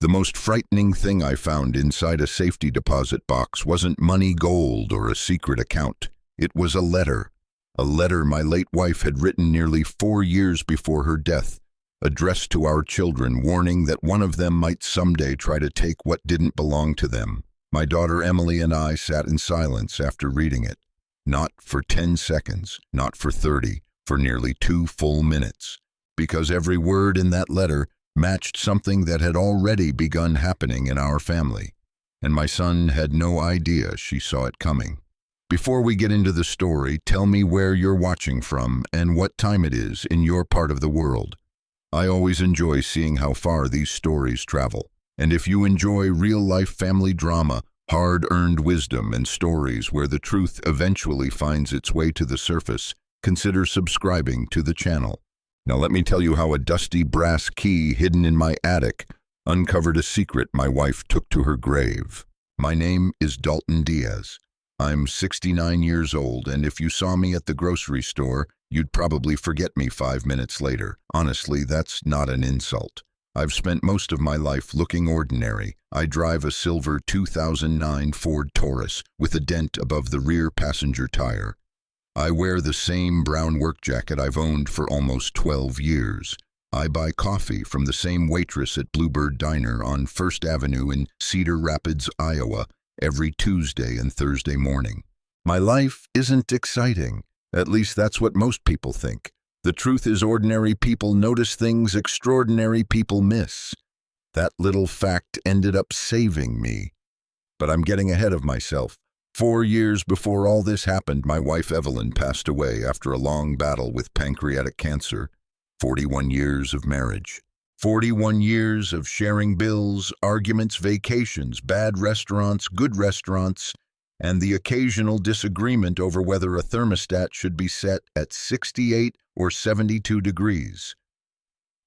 The most frightening thing I found inside a safety deposit box wasn't money, gold, or a secret account. It was a letter. A letter my late wife had written nearly 4 years before her death, addressed to our children, warning that one of them might someday try to take what didn't belong to them. My daughter Emily and I sat in silence after reading it. Not for 10 seconds, not for 30, for nearly 2 full minutes. Because every word in that letter matched something that had already begun happening in our family. And my son had no idea she saw it coming. Before we get into the story, tell me where you're watching from and what time it is in your part of the world. I always enjoy seeing how far these stories travel. And if you enjoy real-life family drama, hard-earned wisdom, and stories where the truth eventually finds its way to the surface, consider subscribing to the channel. Now let me tell you how a dusty brass key hidden in my attic uncovered a secret my wife took to her grave. My name is Dalton Diaz. I'm 69 years old, and if you saw me at the grocery store, you'd probably forget me 5 minutes later. Honestly, that's not an insult. I've spent most of my life looking ordinary. I drive a silver 2009 Ford Taurus with a dent above the rear passenger tire. I wear the same brown work jacket I've owned for almost 12 years. I buy coffee from the same waitress at Bluebird Diner on First Avenue in Cedar Rapids, Iowa, every Tuesday and Thursday morning. My life isn't exciting. At least that's what most people think. The truth is, ordinary people notice things extraordinary people miss. That little fact ended up saving me. But I'm getting ahead of myself. 4 years before all this happened, my wife Evelyn passed away after a long battle with pancreatic cancer. 41 years of marriage. 41 years of sharing bills, arguments, vacations, bad restaurants, good restaurants, and the occasional disagreement over whether a thermostat should be set at 68 or 72 degrees.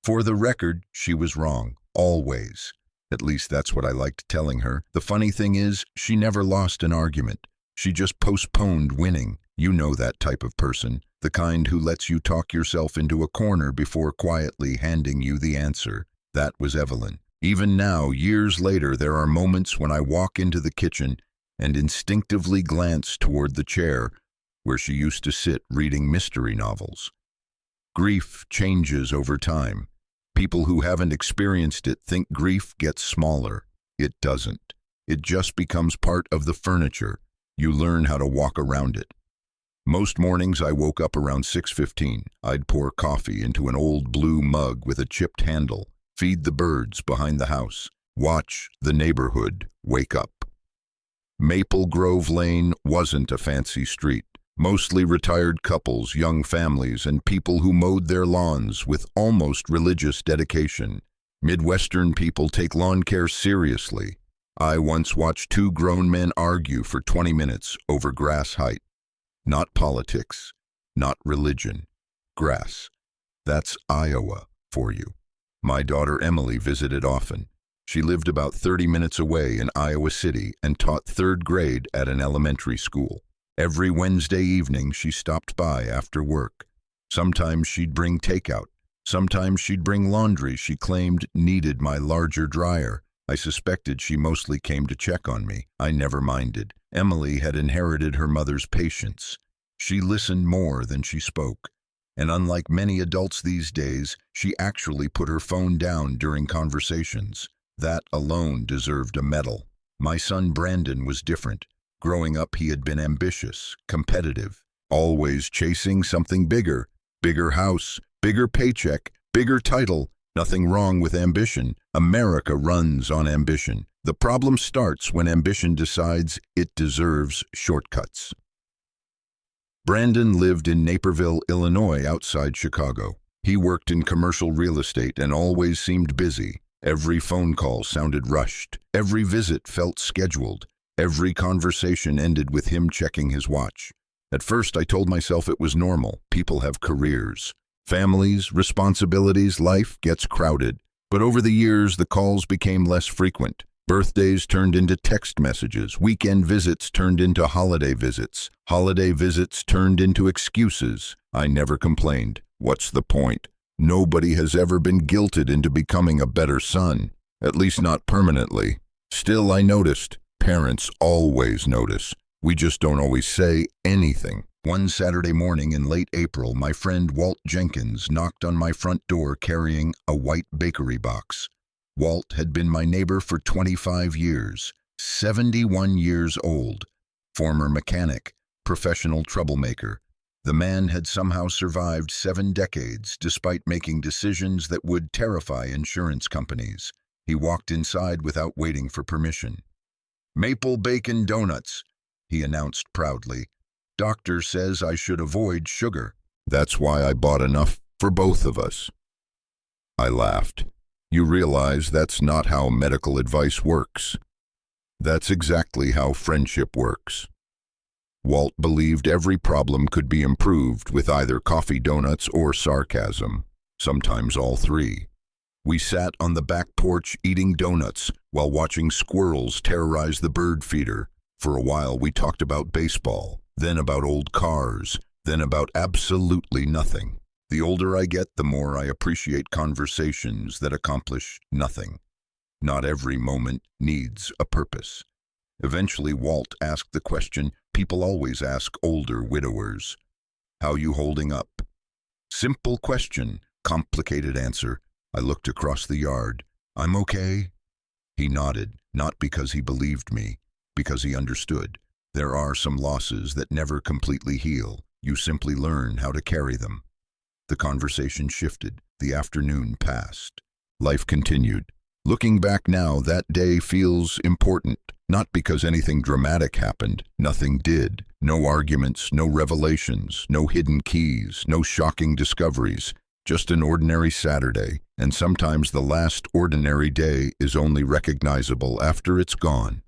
For the record, she was wrong, always. At least that's what I liked telling her. The funny thing is, she never lost an argument. She just postponed winning. You know that type of person, the kind who lets you talk yourself into a corner before quietly handing you the answer. That was Evelyn. Even now, years later, there are moments when I walk into the kitchen and instinctively glance toward the chair where she used to sit reading mystery novels. Grief changes over time. People who haven't experienced it think grief gets smaller. It doesn't. It just becomes part of the furniture. You learn how to walk around it. Most mornings I woke up around 6:15. I'd pour coffee into an old blue mug with a chipped handle, feed the birds behind the house, watch the neighborhood wake up. Maple Grove Lane wasn't a fancy street. Mostly retired couples, young families, and people who mowed their lawns with almost religious dedication. Midwestern people take lawn care seriously. I once watched 2 grown men argue for 20 minutes over grass height. Not politics, not religion. Grass. That's Iowa for you. My daughter Emily visited often. She lived about 30 minutes away in Iowa City and taught 3rd grade at an elementary school. Every Wednesday evening she stopped by after work. Sometimes she'd bring takeout. Sometimes she'd bring laundry she claimed needed my larger dryer. I suspected she mostly came to check on me. I never minded. Emily had inherited her mother's patience. She listened more than she spoke. And unlike many adults these days, she actually put her phone down during conversations. That alone deserved a medal. My son Brandon was different. Growing up, he had been ambitious, competitive, always chasing something bigger. Bigger house, bigger paycheck, bigger title. Nothing wrong with ambition. America runs on ambition. The problem starts when ambition decides it deserves shortcuts. Brandon lived in Naperville, Illinois, outside Chicago. He worked in commercial real estate and always seemed busy. Every phone call sounded rushed. Every visit felt scheduled. Every conversation ended with him checking his watch. At first, I told myself it was normal. People have careers. Families, responsibilities, life gets crowded. But over the years, the calls became less frequent. Birthdays turned into text messages. Weekend visits turned into holiday visits. Holiday visits turned into excuses. I never complained. What's the point? Nobody has ever been guilted into becoming a better son. At least not permanently. Still, I noticed. Parents always notice. We just don't always say anything. One Saturday morning in late April, my friend Walt Jenkins knocked on my front door carrying a white bakery box. Walt had been my neighbor for 25 years, 71 years old, former mechanic, professional troublemaker. The man had somehow survived 7 decades despite making decisions that would terrify insurance companies. He walked inside without waiting for permission. "Maple bacon donuts," he announced proudly. "Doctor says I should avoid sugar. That's why I bought enough for both of us." I laughed. You realize that's not how medical advice works. That's exactly how friendship works. Walt believed every problem could be improved with either coffee donuts or sarcasm, sometimes all three. We sat on the back porch eating donuts while watching squirrels terrorize the bird feeder. For a while we talked about baseball, then about old cars, then about absolutely nothing. The older I get, the more I appreciate conversations that accomplish nothing. Not every moment needs a purpose. Eventually, Walt asked the question people always ask older widowers. "How you holding up?" Simple question, complicated answer. I looked across the yard. "I'm okay." He nodded, not because he believed me, because he understood. There are some losses that never completely heal. You simply learn how to carry them. The conversation shifted. The afternoon passed. Life continued. Looking back now, that day feels important. Not because anything dramatic happened. Nothing did. No arguments, no revelations, no hidden keys, no shocking discoveries. Just an ordinary Saturday. And sometimes the last ordinary day is only recognizable after it's gone.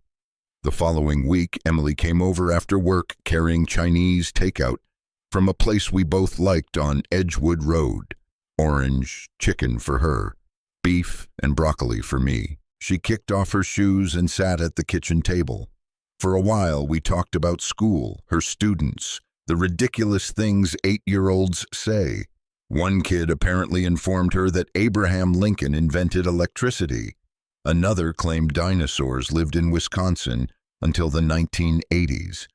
The following week, Emily came over after work carrying Chinese takeout from a place we both liked on Edgewood Road. Orange chicken for her, beef and broccoli for me. She kicked off her shoes and sat at the kitchen table. For a while, we talked about school, her students, the ridiculous things 8-year-olds say. One kid apparently informed her that Abraham Lincoln invented electricity. Another claimed dinosaurs lived in Wisconsin until the 1980s.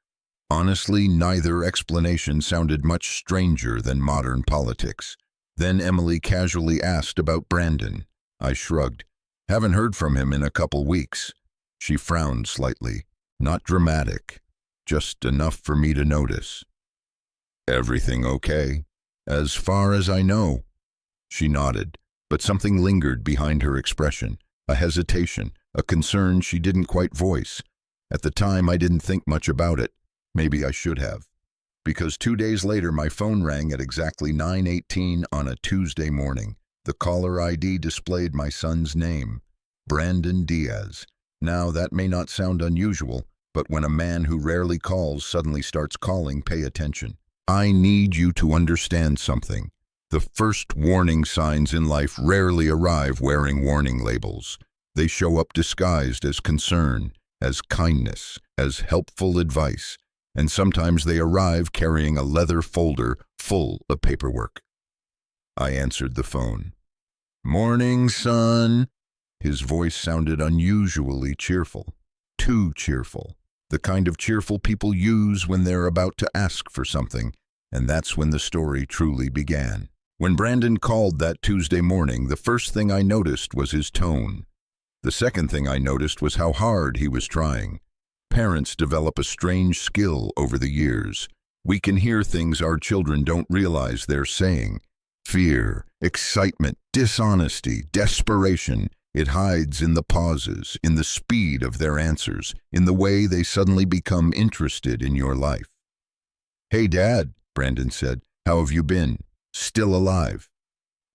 Honestly, neither explanation sounded much stranger than modern politics. Then Emily casually asked about Brandon. I shrugged. "Haven't heard from him in a couple weeks." She frowned slightly. Not dramatic, just enough for me to notice. "Everything okay?" "As far as I know." She nodded, but something lingered behind her expression. A hesitation, a concern she didn't quite voice. At the time, I didn't think much about it. Maybe I should have. Because 2 days later, my phone rang at exactly 9:18 on a Tuesday morning. The caller ID displayed my son's name, Brandon Diaz. Now, that may not sound unusual, but when a man who rarely calls suddenly starts calling, pay attention. I need you to understand something. The first warning signs in life rarely arrive wearing warning labels. They show up disguised as concern, as kindness, as helpful advice, and sometimes they arrive carrying a leather folder full of paperwork. I answered the phone. "Morning, son." His voice sounded unusually cheerful. Too cheerful. The kind of cheerful people use when they're about to ask for something, and that's when the story truly began. When Brandon called that Tuesday morning, the first thing I noticed was his tone. The second thing I noticed was how hard he was trying. Parents develop a strange skill over the years. We can hear things our children don't realize they're saying. Fear, excitement, dishonesty, desperation. It hides in the pauses, in the speed of their answers, in the way they suddenly become interested in your life. "Hey, Dad," Brandon said. "How have you been? Still alive?"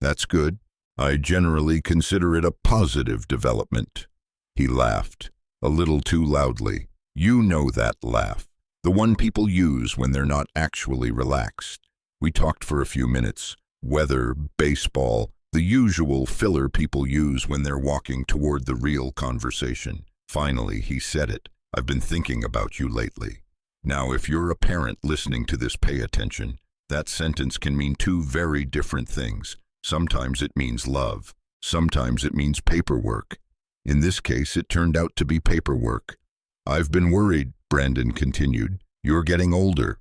"That's good. I generally consider it a positive development." He laughed, a little too loudly. You know that laugh, the one people use when they're not actually relaxed. We talked for a few minutes. Weather, baseball, the usual filler people use when they're walking toward the real conversation. Finally, he said it. "I've been thinking about you lately." Now, if you're a parent listening to this, pay attention. That sentence can mean two very different things. Sometimes it means love. Sometimes it means paperwork. In this case, it turned out to be paperwork. "I've been worried," Brandon continued. "You're getting older."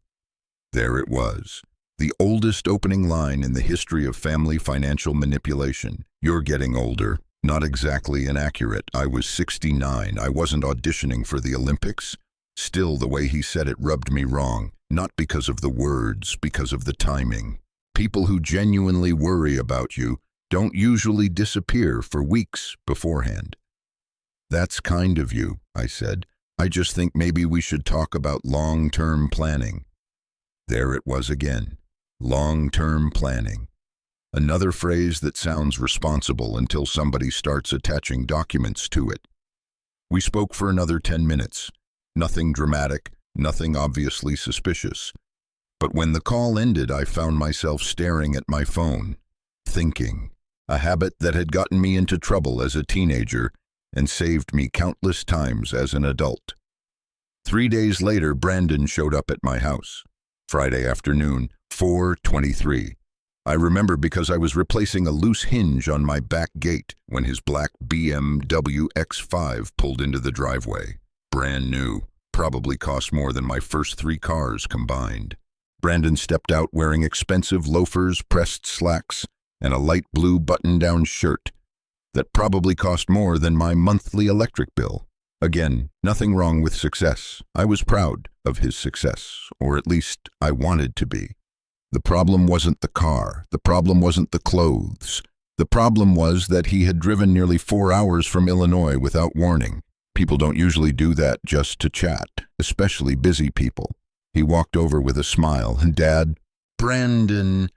There it was. The oldest opening line in the history of family financial manipulation. "You're getting older." Not exactly inaccurate. I was 69. I wasn't auditioning for the Olympics. Still, the way he said it rubbed me wrong. Not because of the words, because of the timing. People who genuinely worry about you don't usually disappear for weeks beforehand. "That's kind of you," I said. "I just think maybe we should talk about long-term planning." There it was again. Long-term planning. Another phrase that sounds responsible until somebody starts attaching documents to it. We spoke for another 10 minutes. Nothing dramatic, nothing obviously suspicious. But when the call ended, I found myself staring at my phone, thinking, a habit that had gotten me into trouble as a teenager and saved me countless times as an adult. 3 days later, Brandon showed up at my house. Friday afternoon, 4:23. I remember because I was replacing a loose hinge on my back gate when his black BMW X5 pulled into the driveway. Brand new, probably cost more than my first 3 cars combined. Brandon stepped out wearing expensive loafers, pressed slacks, and a light blue button-down shirt that probably cost more than my monthly electric bill. Again, nothing wrong with success. I was proud of his success, or at least I wanted to be. The problem wasn't the car. The problem wasn't the clothes. The problem was that he had driven nearly 4 hours from Illinois without warning. People don't usually do that just to chat, especially busy people. He walked over with a smile, and "Dad, Brandon."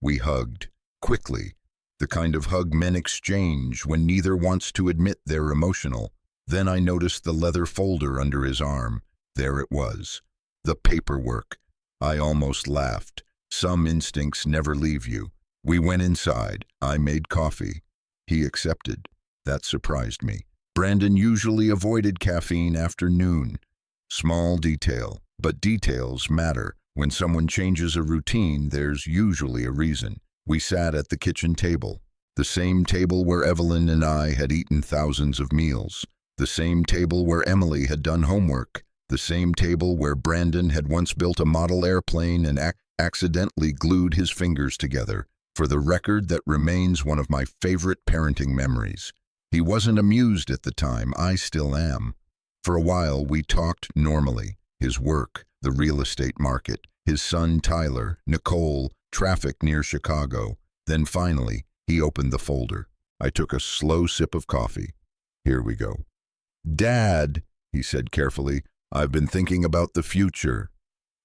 We hugged, quickly, the kind of hug men exchange when neither wants to admit they're emotional. Then I noticed the leather folder under his arm. There it was, the paperwork. I almost laughed. Some instincts never leave you. We went inside. I made coffee. He accepted. That surprised me. Brandon usually avoided caffeine after noon. Small detail, but details matter. When someone changes a routine, there's usually a reason. We sat at the kitchen table, the same table where Evelyn and I had eaten thousands of meals, the same table where Emily had done homework, the same table where Brandon had once built a model airplane and accidentally glued his fingers together. For the record, that remains one of my favorite parenting memories. He wasn't amused at the time. I still am. For a while, we talked normally. His work, the real estate market, his son Tyler, Nicole, traffic near Chicago. Then finally, he opened the folder. I took a slow sip of coffee. Here we go. "Dad," he said carefully, "I've been thinking about the future."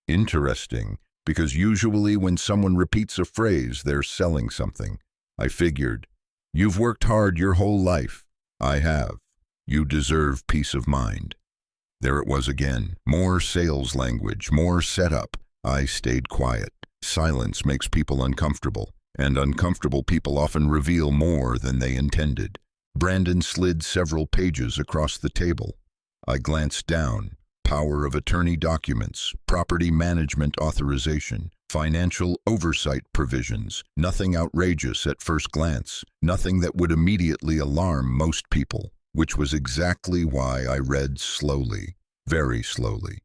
Interesting, because usually when someone repeats a phrase, they're selling something. I figured, "You've worked hard your whole life." "I have. You deserve peace of mind." There it was again. More sales language, more setup. I stayed quiet. Silence makes people uncomfortable, and uncomfortable people often reveal more than they intended. Brandon slid several pages across the table. I glanced down. Power of attorney documents, property management authorization, financial oversight provisions. Nothing outrageous at first glance. Nothing that would immediately alarm most people, which was exactly why I read slowly, very slowly.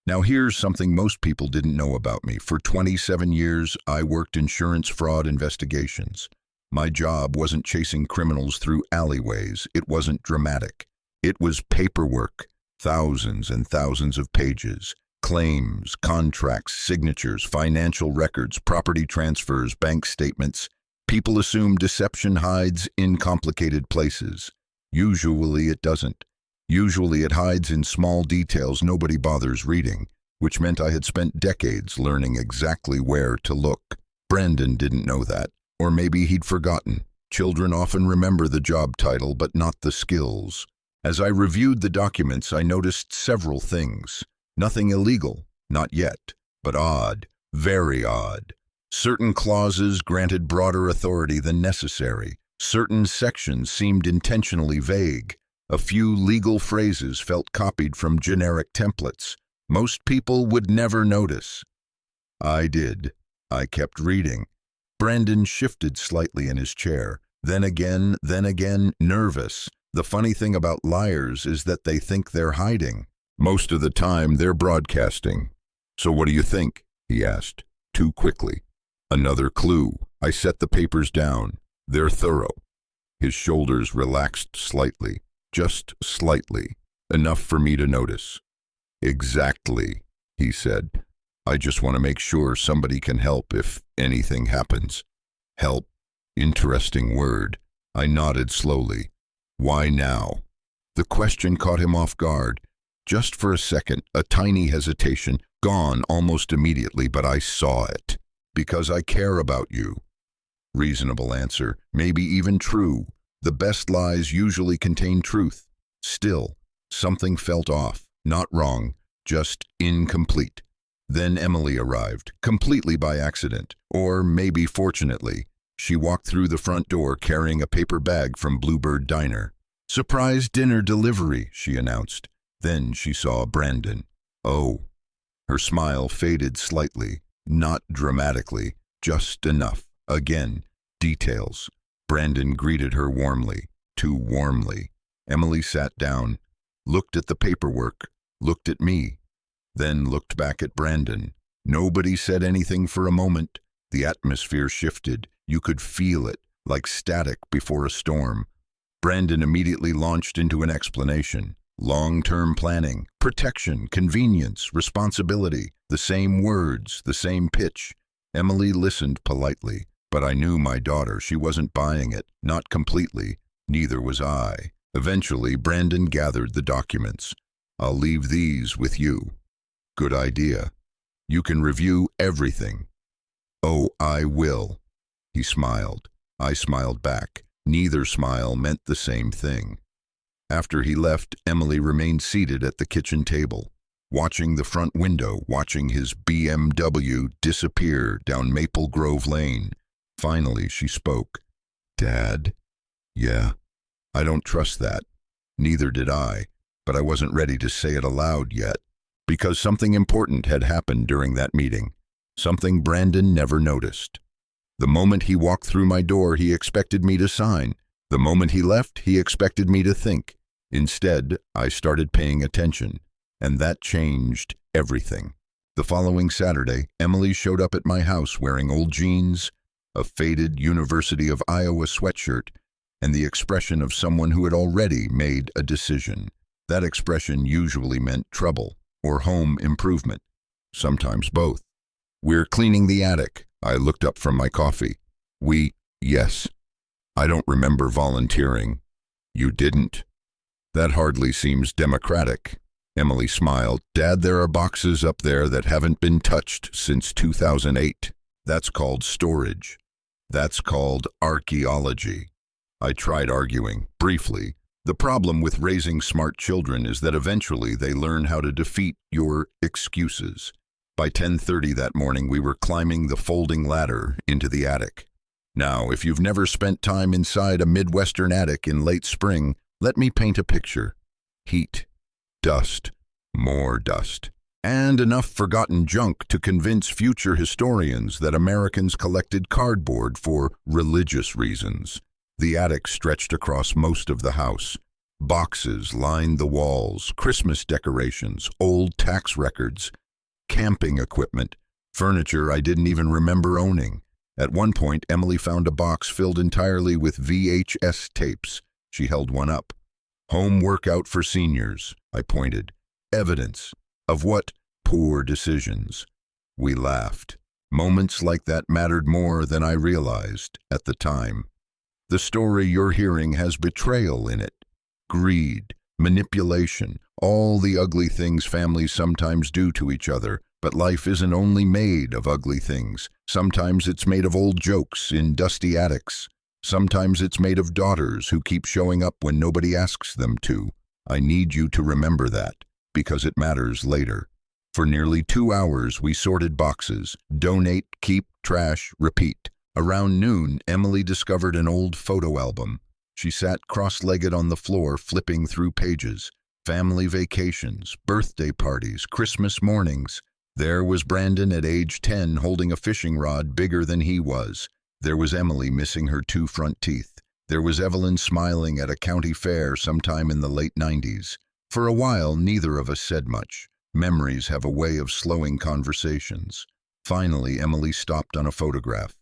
Now here's something most people didn't know about me. For 27 years, I worked insurance fraud investigations. My job wasn't chasing criminals through alleyways. It wasn't dramatic. It was paperwork. Thousands and thousands of pages. Claims, contracts, signatures, financial records, property transfers, bank statements. People assume deception hides in complicated places. Usually it doesn't. Usually it hides in small details nobody bothers reading, which meant I had spent decades learning exactly where to look. Brandon didn't know that, or maybe he'd forgotten. Children often remember the job title, but not the skills. As I reviewed the documents, I noticed several things. Nothing illegal, not yet, but odd, very odd. Certain clauses granted broader authority than necessary. Certain sections seemed intentionally vague. A few legal phrases felt copied from generic templates. Most people would never notice. I did. I kept reading. Brandon shifted slightly in his chair. Then again, nervous. The funny thing about liars is that they think they're hiding. Most of the time, they're broadcasting. So what do you think? He asked, too quickly. Another clue. I set the papers down. They're thorough. His shoulders relaxed slightly, just slightly, enough for me to notice. Exactly, he said. I just want to make sure somebody can help if anything happens. Help. Interesting word. I nodded slowly. Why now? The question caught him off guard. Just for a second, a tiny hesitation, gone almost immediately, but I saw it. Because I care about you. Reasonable answer, maybe even true. The best lies usually contain truth. Still, something felt off. Not wrong, just incomplete. Then Emily arrived, completely by accident, or maybe fortunately. She walked through the front door carrying a paper bag from Bluebird Diner. Surprise dinner delivery, she announced. Then she saw Brandon. Oh. Her smile faded slightly, not dramatically, just enough. Again, details. Brandon greeted her warmly, too warmly. Emily sat down, looked at the paperwork, looked at me, then looked back at Brandon. Nobody said anything for a moment. The atmosphere shifted. You could feel it, like static before a storm. Brandon immediately launched into an explanation. Long-term planning, protection, convenience, responsibility, the same words, the same pitch. Emily listened politely, but I knew my daughter. She wasn't buying it, not completely. Neither was I. Eventually, Brandon gathered the documents. I'll leave these with you. Good idea. You can review everything. Oh, I will. He smiled. I smiled back. Neither smile meant the same thing. After he left, Emily remained seated at the kitchen table, watching the front window, watching his BMW disappear down Maple Grove Lane. Finally, she spoke. Dad? Yeah. I don't trust that. Neither did I, but I wasn't ready to say it aloud yet, because something important had happened during that meeting, something Brandon never noticed. The moment he walked through my door, he expected me to sign. The moment he left, he expected me to think. Instead, I started paying attention, and that changed everything. The following Saturday, Emily showed up at my house wearing old jeans, a faded University of Iowa sweatshirt, and the expression of someone who had already made a decision. That expression usually meant trouble or home improvement, sometimes both. We're cleaning the attic. I looked up from my coffee. Yes. I don't remember volunteering. You didn't? That hardly seems democratic. Emily smiled. Dad, there are boxes up there that haven't been touched since 2008. That's called storage. That's called archaeology. I tried arguing, briefly. The problem with raising smart children is that eventually they learn how to defeat your excuses. By 10:30 that morning, we were climbing the folding ladder into the attic. Now, if you've never spent time inside a Midwestern attic in late spring, let me paint a picture. Heat, dust, more dust, and enough forgotten junk to convince future historians that Americans collected cardboard for religious reasons. The attic stretched across most of the house. Boxes lined the walls, Christmas decorations, old tax records, camping equipment, furniture I didn't even remember owning. At one point, Emily found a box filled entirely with VHS tapes. She held one up. Home workout for seniors, I pointed. Evidence. Of what? Poor decisions. We laughed. Moments like that mattered more than I realized at the time. The story you're hearing has betrayal in it. Greed, manipulation, all the ugly things families sometimes do to each other. But life isn't only made of ugly things. Sometimes it's made of old jokes in dusty attics. Sometimes it's made of daughters who keep showing up when nobody asks them to. I need you to remember that, because it matters later. For nearly 2 hours, we sorted boxes. Donate, keep, trash, repeat. Around noon, Emily discovered an old photo album. She sat cross-legged on the floor, flipping through pages. Family vacations, birthday parties, Christmas mornings. There was Brandon at age 10 holding a fishing rod bigger than he was. There was Emily missing her 2 front teeth. There was Evelyn smiling at a county fair sometime in the late 90s. For a while, neither of us said much. Memories have a way of slowing conversations. Finally, Emily stopped on a photograph.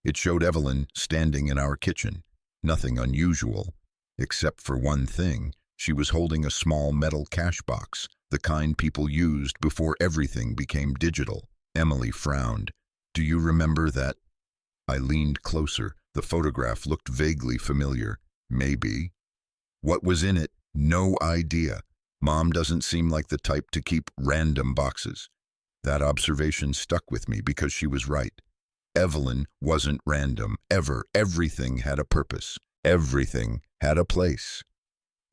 It showed Evelyn standing in our kitchen. Nothing unusual, except for one thing. She was holding a small metal cash box, the kind people used before everything became digital. Emily frowned. "Do you remember that?" I leaned closer. The photograph looked vaguely familiar. Maybe. What was in it? No idea. Mom doesn't seem like the type to keep random boxes. That observation stuck with me because she was right. Evelyn wasn't random, ever. Everything had a purpose. Everything had a place.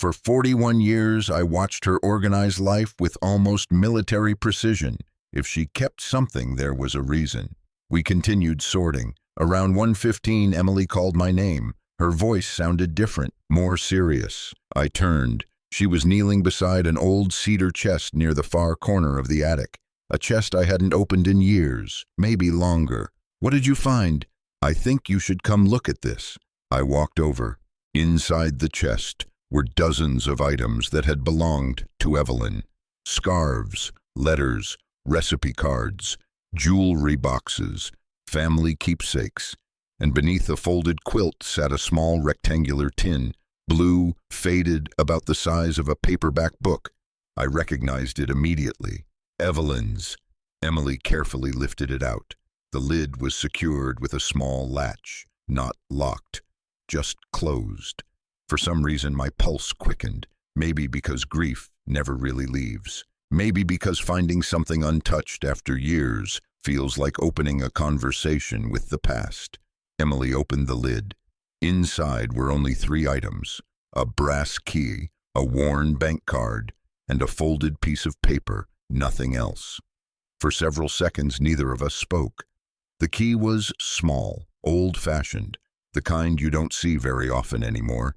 For 41 years, I watched her organize life with almost military precision. If she kept something, there was a reason. We continued sorting. Around 1:15, Emily called my name. Her voice sounded different, more serious. I turned. She was kneeling beside an old cedar chest near the far corner of the attic. A chest I hadn't opened in years, maybe longer. "What did you find?" "I think you should come look at this." I walked over. Inside the chest were dozens of items that had belonged to Evelyn. Scarves, letters, recipe cards, jewelry boxes, family keepsakes, and beneath a folded quilt sat a small rectangular tin, blue, faded, about the size of a paperback book. I recognized it immediately. Evelyn's. Emily carefully lifted it out. The lid was secured with a small latch, not locked, just closed. For some reason, my pulse quickened, maybe because grief never really leaves. Maybe because finding something untouched after years feels like opening a conversation with the past. Emily opened the lid. Inside were only 3 items: a brass key, a worn bank card, and a folded piece of paper, nothing else. For several seconds, neither of us spoke. The key was small, old-fashioned, the kind you don't see very often anymore.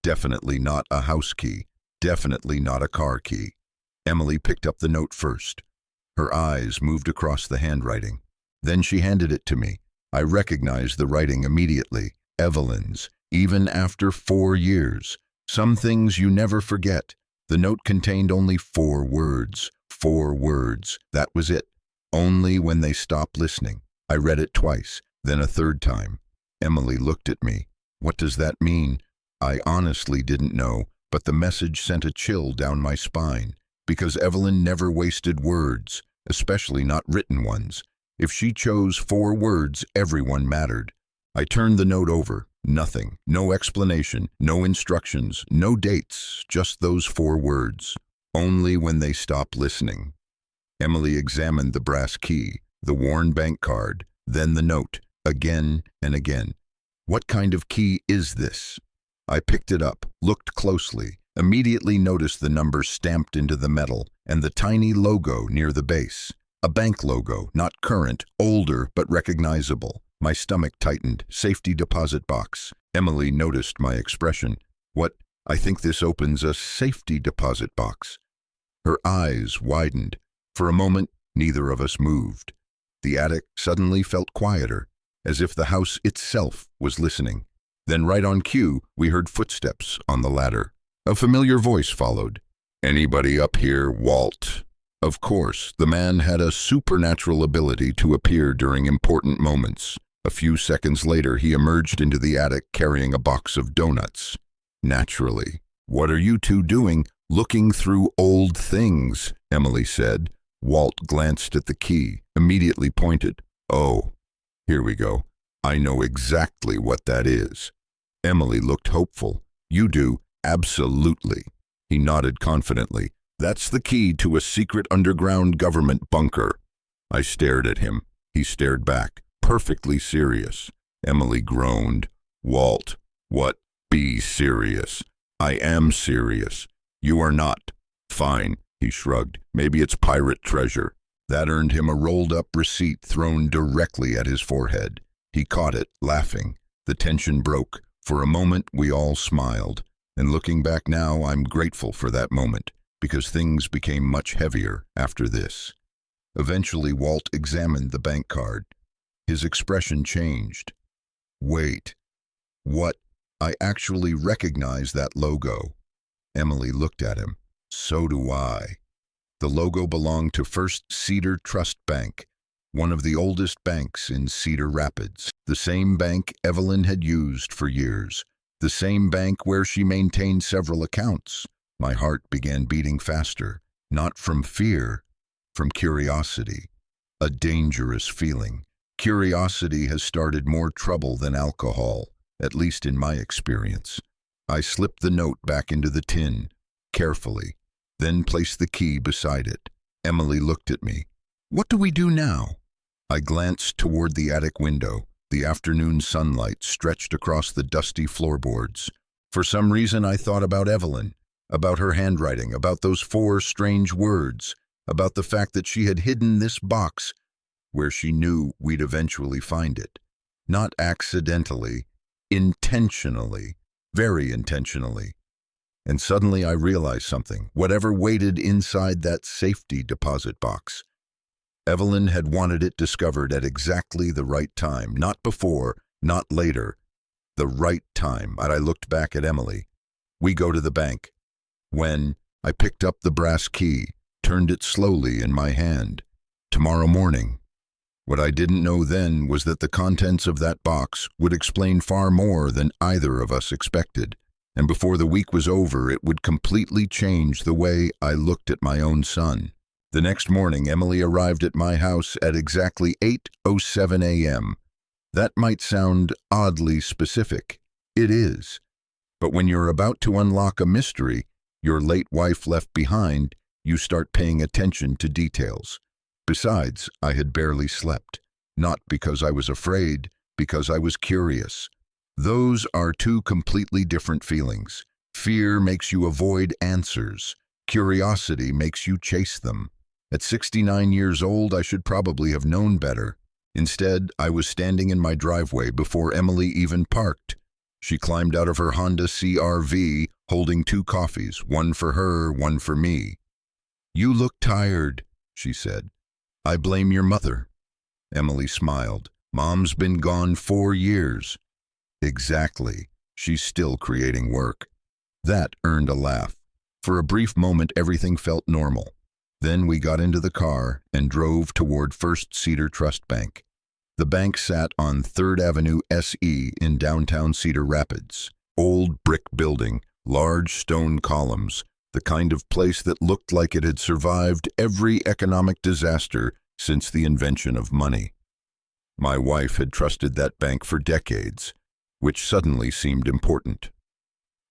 Definitely not a house key, definitely not a car key. Emily picked up the note first. Her eyes moved across the handwriting. Then she handed it to me. I recognized the writing immediately. Evelyn's, even after 4 years. Some things you never forget. The note contained only 4 words. 4 words. That was it. Only when they stopped listening. I read it twice, then a third time. Emily looked at me. What does that mean? I honestly didn't know, but the message sent a chill down my spine, because Evelyn never wasted words, especially not written ones. If she chose 4 words, everyone mattered. I turned the note over. Nothing. No explanation, no instructions, no dates, just those 4 words. Only when they stopped listening. Emily examined the brass key, the worn bank card, then the note, again and again. What kind of key is this? I picked it up, looked closely, immediately noticed the number stamped into the metal and the tiny logo near the base. A bank logo, not current, older but recognizable. My stomach tightened. Safety deposit box. Emily noticed my expression. What? I think this opens a safety deposit box. Her eyes widened. For a moment, neither of us moved. The attic suddenly felt quieter, as if the house itself was listening. Then right on cue, we heard footsteps on the ladder. A familiar voice followed. "Anybody up here, Walt?" Of course, the man had a supernatural ability to appear during important moments. A few seconds later, he emerged into the attic carrying a box of donuts. Naturally. "What are you two doing? Looking through old things," Emily said. Walt glanced at the key, immediately pointed. "Oh, here we go. I know exactly what that is." Emily looked hopeful. "You do? Absolutely." He nodded confidently. "That's the key to a secret underground government bunker." I stared at him. He stared back, perfectly serious. Emily groaned. "Walt, what? Be serious." "I am serious." "You are not." "Fine," he shrugged. "Maybe it's pirate treasure." That earned him a rolled-up receipt thrown directly at his forehead. He caught it, laughing. The tension broke. For a moment, we all smiled. And looking back now, I'm grateful for that moment, because things became much heavier after this. Eventually, Walt examined the bank card. His expression changed. "Wait. What?" I actually recognize that logo." Emily looked at him. "So do I." The logo belonged to First Cedar Trust Bank, one of the oldest banks in Cedar Rapids. The same bank Evelyn had used for years. The same bank where she maintained several accounts. My heart began beating faster, not from fear, from curiosity. A dangerous feeling. Curiosity has started more trouble than alcohol, at least in my experience. I slipped the note back into the tin, carefully, then placed the key beside it. Emily looked at me. "What do we do now?" I glanced toward the attic window. The afternoon sunlight stretched across the dusty floorboards. For some reason I thought about Evelyn, about her handwriting, about those 4 strange words, about the fact that she had hidden this box where she knew we'd eventually find it. Not accidentally, intentionally, very intentionally. And suddenly I realized something. Whatever waited inside that safety deposit box, Evelyn had wanted it discovered at exactly the right time, not before, not later, the right time. And I looked back at Emily. We go to the bank. When I picked up the brass key, turned it slowly in my hand. Tomorrow morning. What I didn't know then was that the contents of that box would explain far more than either of us expected. And before the week was over, it would completely change the way I looked at my own son. The next morning, Emily arrived at my house at exactly 8:07 a.m. That might sound oddly specific. It is. But when you're about to unlock a mystery your late wife left behind, you start paying attention to details. Besides, I had barely slept. Not because I was afraid, because I was curious. Those are 2 completely different feelings. Fear makes you avoid answers. Curiosity makes you chase them. At 69 years old, I should probably have known better. Instead, I was standing in my driveway before Emily even parked. She climbed out of her Honda CR-V, holding 2 coffees, one for her, one for me. "You look tired," she said. "I blame your mother." Emily smiled. "Mom's been gone 4 years. "Exactly. She's still creating work." That earned a laugh. For a brief moment, everything felt normal. Then we got into the car and drove toward First Cedar Trust Bank. The bank sat on 3rd Avenue SE in downtown Cedar Rapids. Old brick building, large stone columns, the kind of place that looked like it had survived every economic disaster since the invention of money. My wife had trusted that bank for decades, which suddenly seemed important.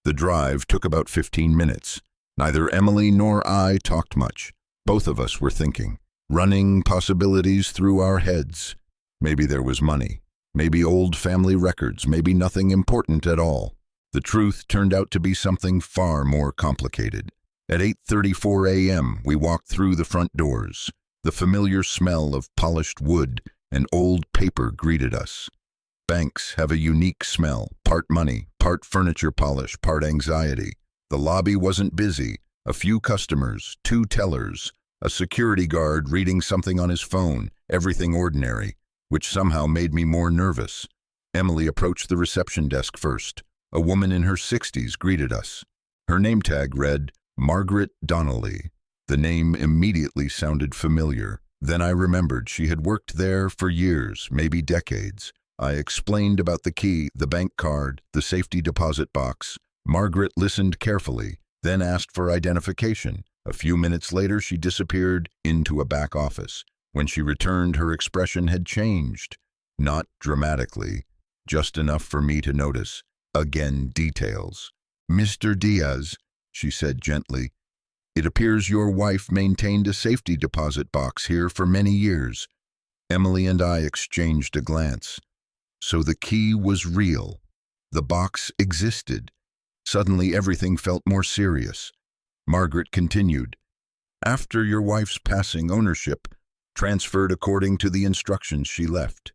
The drive took about 15 minutes. Neither Emily nor I talked much. Both of us were thinking, running possibilities through our heads. Maybe there was money, maybe old family records, maybe nothing important at all. The truth turned out to be something far more complicated. At 8:34 a.m., we walked through the front doors. The familiar smell of polished wood and old paper greeted us. Banks have a unique smell, part money, part furniture polish, part anxiety. The lobby wasn't busy. A few customers, 2 tellers, a security guard reading something on his phone, everything ordinary, which somehow made me more nervous. Emily approached the reception desk first. A woman in her 60s greeted us. Her name tag read, Margaret Donnelly. The name immediately sounded familiar. Then I remembered she had worked there for years, maybe decades. I explained about the key, the bank card, the safety deposit box. Margaret listened carefully, then asked for identification. A few minutes later, she disappeared into a back office. When she returned, her expression had changed. Not dramatically, just enough for me to notice. Again, details. "Mr. Diaz," she said gently, "it appears your wife maintained a safety deposit box here for many years." Emily and I exchanged a glance. So the key was real. The box existed. Suddenly, everything felt more serious. Margaret continued, "After your wife's passing, ownership transferred according to the instructions she left."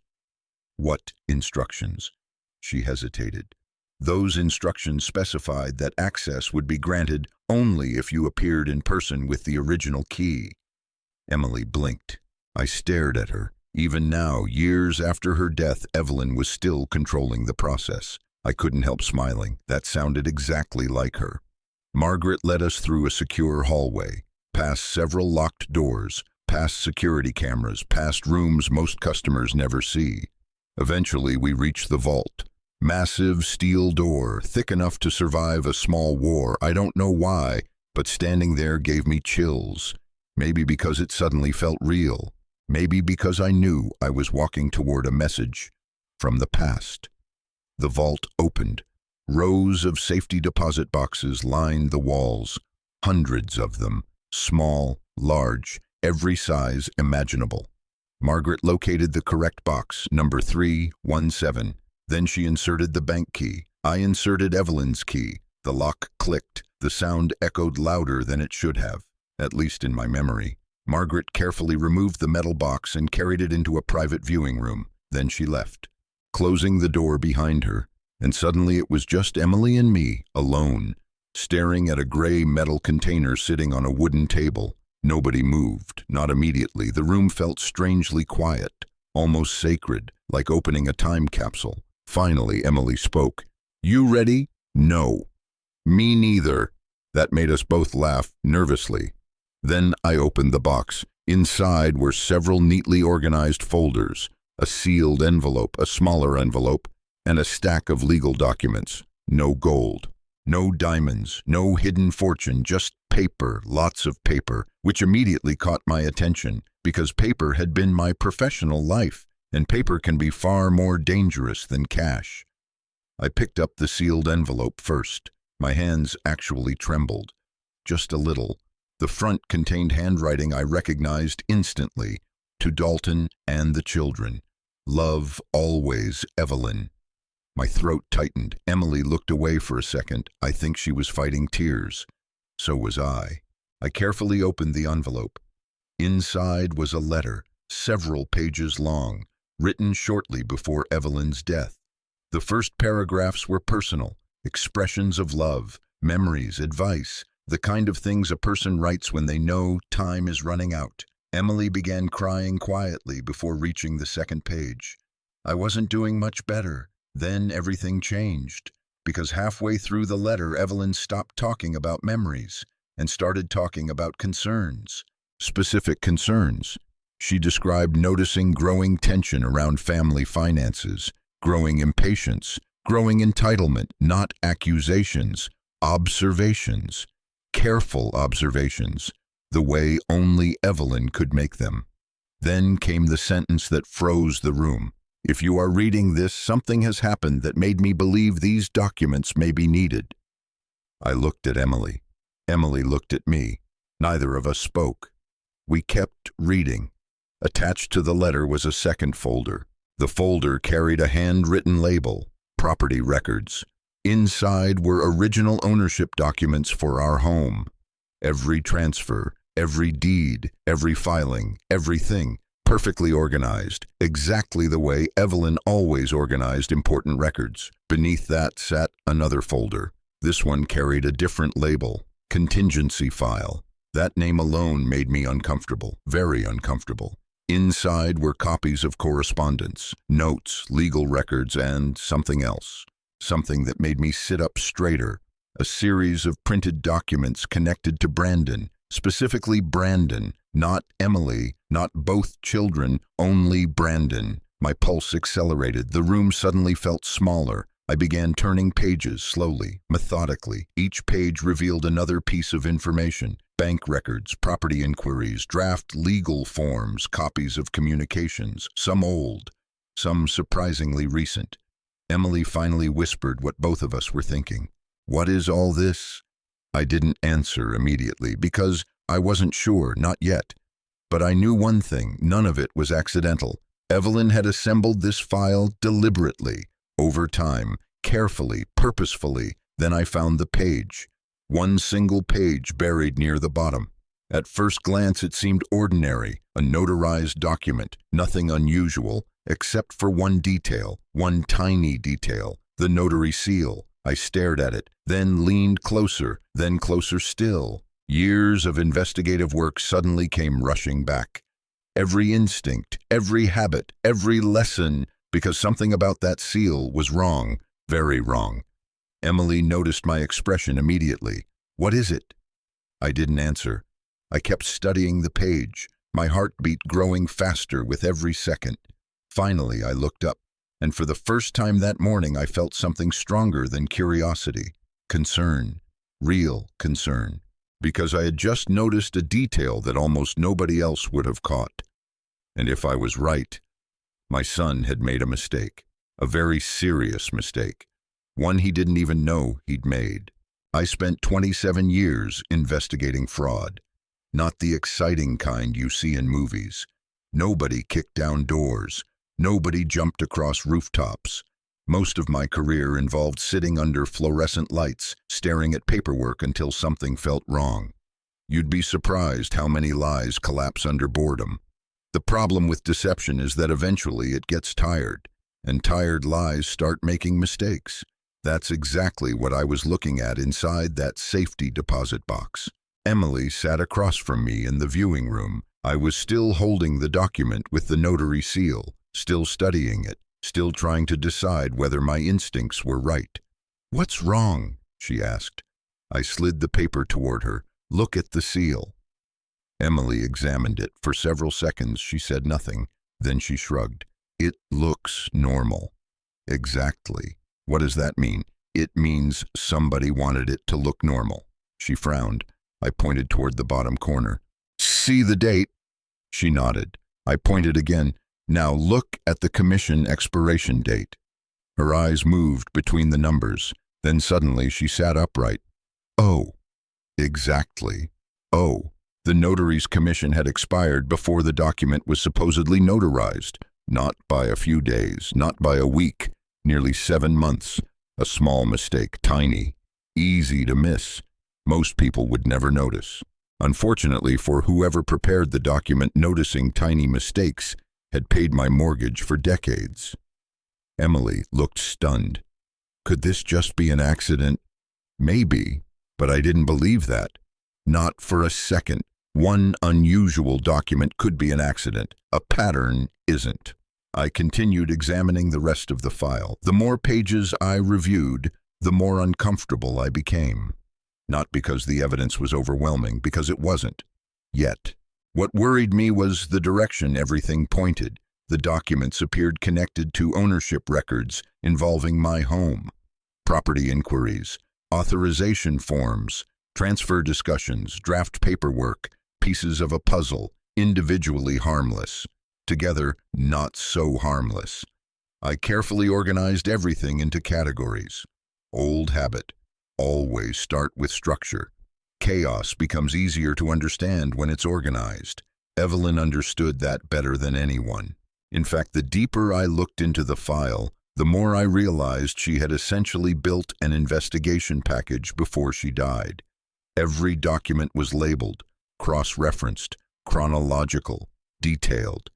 "What instructions?" She hesitated. "Those instructions specified that access would be granted only if you appeared in person with the original key." Emily blinked. I stared at her. Even now, years after her death, Evelyn was still controlling the process. I couldn't help smiling. That sounded exactly like her. Margaret led us through a secure hallway, past several locked doors, past security cameras, past rooms most customers never see. Eventually, we reached the vault. Massive steel door, thick enough to survive a small war. I don't know why, but standing there gave me chills. Maybe because it suddenly felt real. Maybe because I knew I was walking toward a message from the past. The vault opened. Rows of safety deposit boxes lined the walls. Hundreds of them, small, large, every size imaginable. Margaret located the correct box, number 317. Then she inserted the bank key. I inserted Evelyn's key. The lock clicked. The sound echoed louder than it should have, at least in my memory. Margaret carefully removed the metal box and carried it into a private viewing room. Then she left, closing the door behind her. And suddenly it was just Emily and me, alone, staring at a gray metal container sitting on a wooden table. Nobody moved, not immediately. The room felt strangely quiet, almost sacred, like opening a time capsule. Finally, Emily spoke. "You ready?" "No." "Me neither." That made us both laugh nervously. Then I opened the box. Inside were several neatly organized folders, a sealed envelope, a smaller envelope, and a stack of legal documents. No gold, no diamonds, no hidden fortune, just paper, lots of paper, which immediately caught my attention because paper had been my professional life, and paper can be far more dangerous than cash. I picked up the sealed envelope first. My hands actually trembled, just a little. The front contained handwriting I recognized instantly. To Dalton and the children. Love always, Evelyn. My throat tightened. Emily looked away for a second. I think she was fighting tears. So was I. I carefully opened the envelope. Inside was a letter, several pages long, written shortly before Evelyn's death. The first paragraphs were personal, expressions of love, memories, advice, the kind of things a person writes when they know time is running out. Emily began crying quietly before reaching the second page. I wasn't doing much better. Then everything changed, because halfway through the letter, Evelyn stopped talking about memories and started talking about concerns, specific concerns. She described noticing growing tension around family finances, growing impatience, growing entitlement, not accusations, observations, careful observations, the way only Evelyn could make them. Then came the sentence that froze the room. If you are reading this, something has happened that made me believe these documents may be needed. I looked at Emily. Emily looked at me. Neither of us spoke. We kept reading. Attached to the letter was a second folder. The folder carried a handwritten label, property records. Inside were original ownership documents for our home. Every transfer, every deed, every filing, everything. Perfectly organized, exactly the way Evelyn always organized important records. Beneath that sat another folder. This one carried a different label, contingency file. That name alone made me uncomfortable, very uncomfortable. Inside were copies of correspondence, notes, legal records, and something else. Something that made me sit up straighter. A series of printed documents connected to Brandon, specifically Brandon, not Emily, not both children, only Brandon. My pulse accelerated. The room suddenly felt smaller. I began turning pages slowly, methodically. Each page revealed another piece of information. Bank records, property inquiries, draft legal forms, copies of communications, some old, some surprisingly recent. Emily finally whispered what both of us were thinking. "What is all this?" I didn't answer immediately because I wasn't sure, not yet. But I knew one thing, none of it was accidental. Evelyn had assembled this file deliberately, over time, carefully, purposefully. Then I found the page. One single page buried near the bottom. At first glance it seemed ordinary, a notarized document, nothing unusual, except for one detail, one tiny detail, the notary seal. I stared at it, then leaned closer, then closer still. Years of investigative work suddenly came rushing back. Every instinct, every habit, every lesson, because something about that seal was wrong. Very wrong. Emily noticed my expression immediately. What is it? I didn't answer. I kept studying the page, my heartbeat growing faster with every second. Finally, I looked up, and for the first time that morning I felt something stronger than curiosity. Concern. Real concern. Because I had just noticed a detail that almost nobody else would have caught. And if I was right, my son had made a mistake. A very serious mistake. One he didn't even know he'd made. I spent 27 years investigating fraud. Not the exciting kind you see in movies. Nobody kicked down doors. Nobody jumped across rooftops. Most of my career involved sitting under fluorescent lights, staring at paperwork until something felt wrong. You'd be surprised how many lies collapse under boredom. The problem with deception is that eventually it gets tired, and tired lies start making mistakes. That's exactly what I was looking at inside that safety deposit box. Emily sat across from me in the viewing room. I was still holding the document with the notary seal, still studying it, still trying to decide whether my instincts were right. "What's wrong?" she asked. I slid the paper toward her. "Look at the seal." Emily examined it. For several seconds she said nothing. Then she shrugged. "It looks normal." "Exactly. What does that mean?" "It means somebody wanted it to look normal." She frowned. I pointed toward the bottom corner. "See the date?" She nodded. I pointed again. "Now look at the commission expiration date." Her eyes moved between the numbers. Then suddenly she sat upright. "Oh, exactly. Oh." The notary's commission had expired before the document was supposedly notarized. Not by a few days, not by a week, nearly 7 months. A small mistake, tiny, easy to miss. Most people would never notice. Unfortunately for whoever prepared the document, noticing tiny mistakes had paid my mortgage for decades. Emily looked stunned. Could this just be an accident? Maybe, but I didn't believe that. Not for a second. One unusual document could be an accident. A pattern isn't. I continued examining the rest of the file. The more pages I reviewed, the more uncomfortable I became. Not because the evidence was overwhelming, because it wasn't. Yet. What worried me was the direction everything pointed. The documents appeared connected to ownership records involving my home, property inquiries, authorization forms, transfer discussions, draft paperwork, pieces of a puzzle, individually harmless, together not so harmless. I carefully organized everything into categories. Old habit. Always start with structure. Chaos becomes easier to understand when it's organized. Evelyn understood that better than anyone. In fact, the deeper I looked into the file, the more I realized she had essentially built an investigation package before she died. Every document was labeled, cross-referenced, chronological, detailed.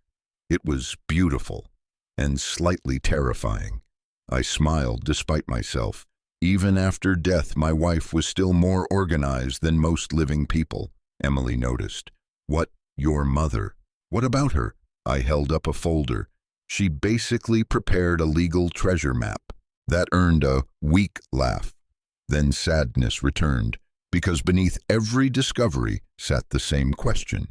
It was beautiful and slightly terrifying. I smiled despite myself. Even after death, my wife was still more organized than most living people, Emily noticed. "What, your mother? What about her?" I held up a folder. "She basically prepared a legal treasure map." That earned a weak laugh. Then sadness returned, because beneath every discovery sat the same question.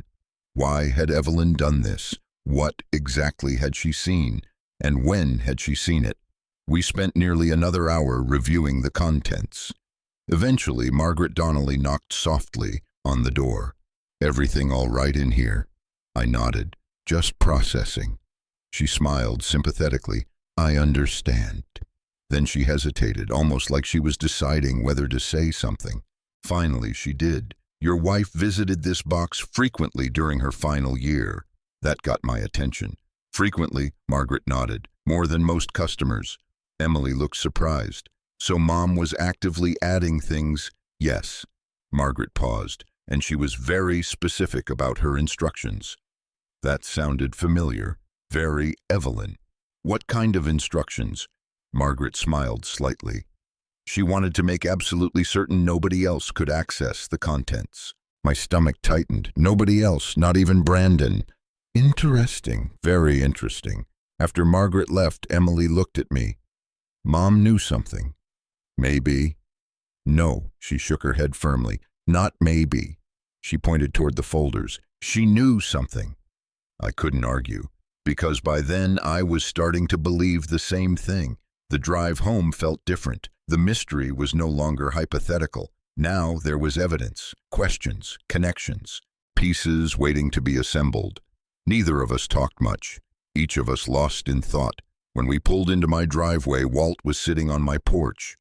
Why had Evelyn done this? What exactly had she seen? And when had she seen it? We spent nearly another hour reviewing the contents. Eventually, Margaret Donnelly knocked softly on the door. "Everything all right in here?" I nodded. "Just processing." She smiled sympathetically. "I understand." Then she hesitated, almost like she was deciding whether to say something. Finally, she did. "Your wife visited this box frequently during her final year." That got my attention. "Frequently," Margaret nodded. "More than most customers." Emily looked surprised. "So Mom was actively adding things?" "Yes." Margaret paused, and she was very specific about her instructions. That sounded familiar. Very Evelyn. "What kind of instructions?" Margaret smiled slightly. "She wanted to make absolutely certain nobody else could access the contents." My stomach tightened. Nobody else, not even Brandon. Interesting, very interesting. After Margaret left, Emily looked at me. Mom knew something. Maybe. No, she shook her head firmly. Not maybe. She pointed toward the folders. She knew something. I couldn't argue, because by then I was starting to believe the same thing. The drive home felt different. The mystery was no longer hypothetical. Now there was evidence, questions, connections, pieces waiting to be assembled. Neither of us talked much, each of us lost in thought. When we pulled into my driveway, Walt was sitting on my porch.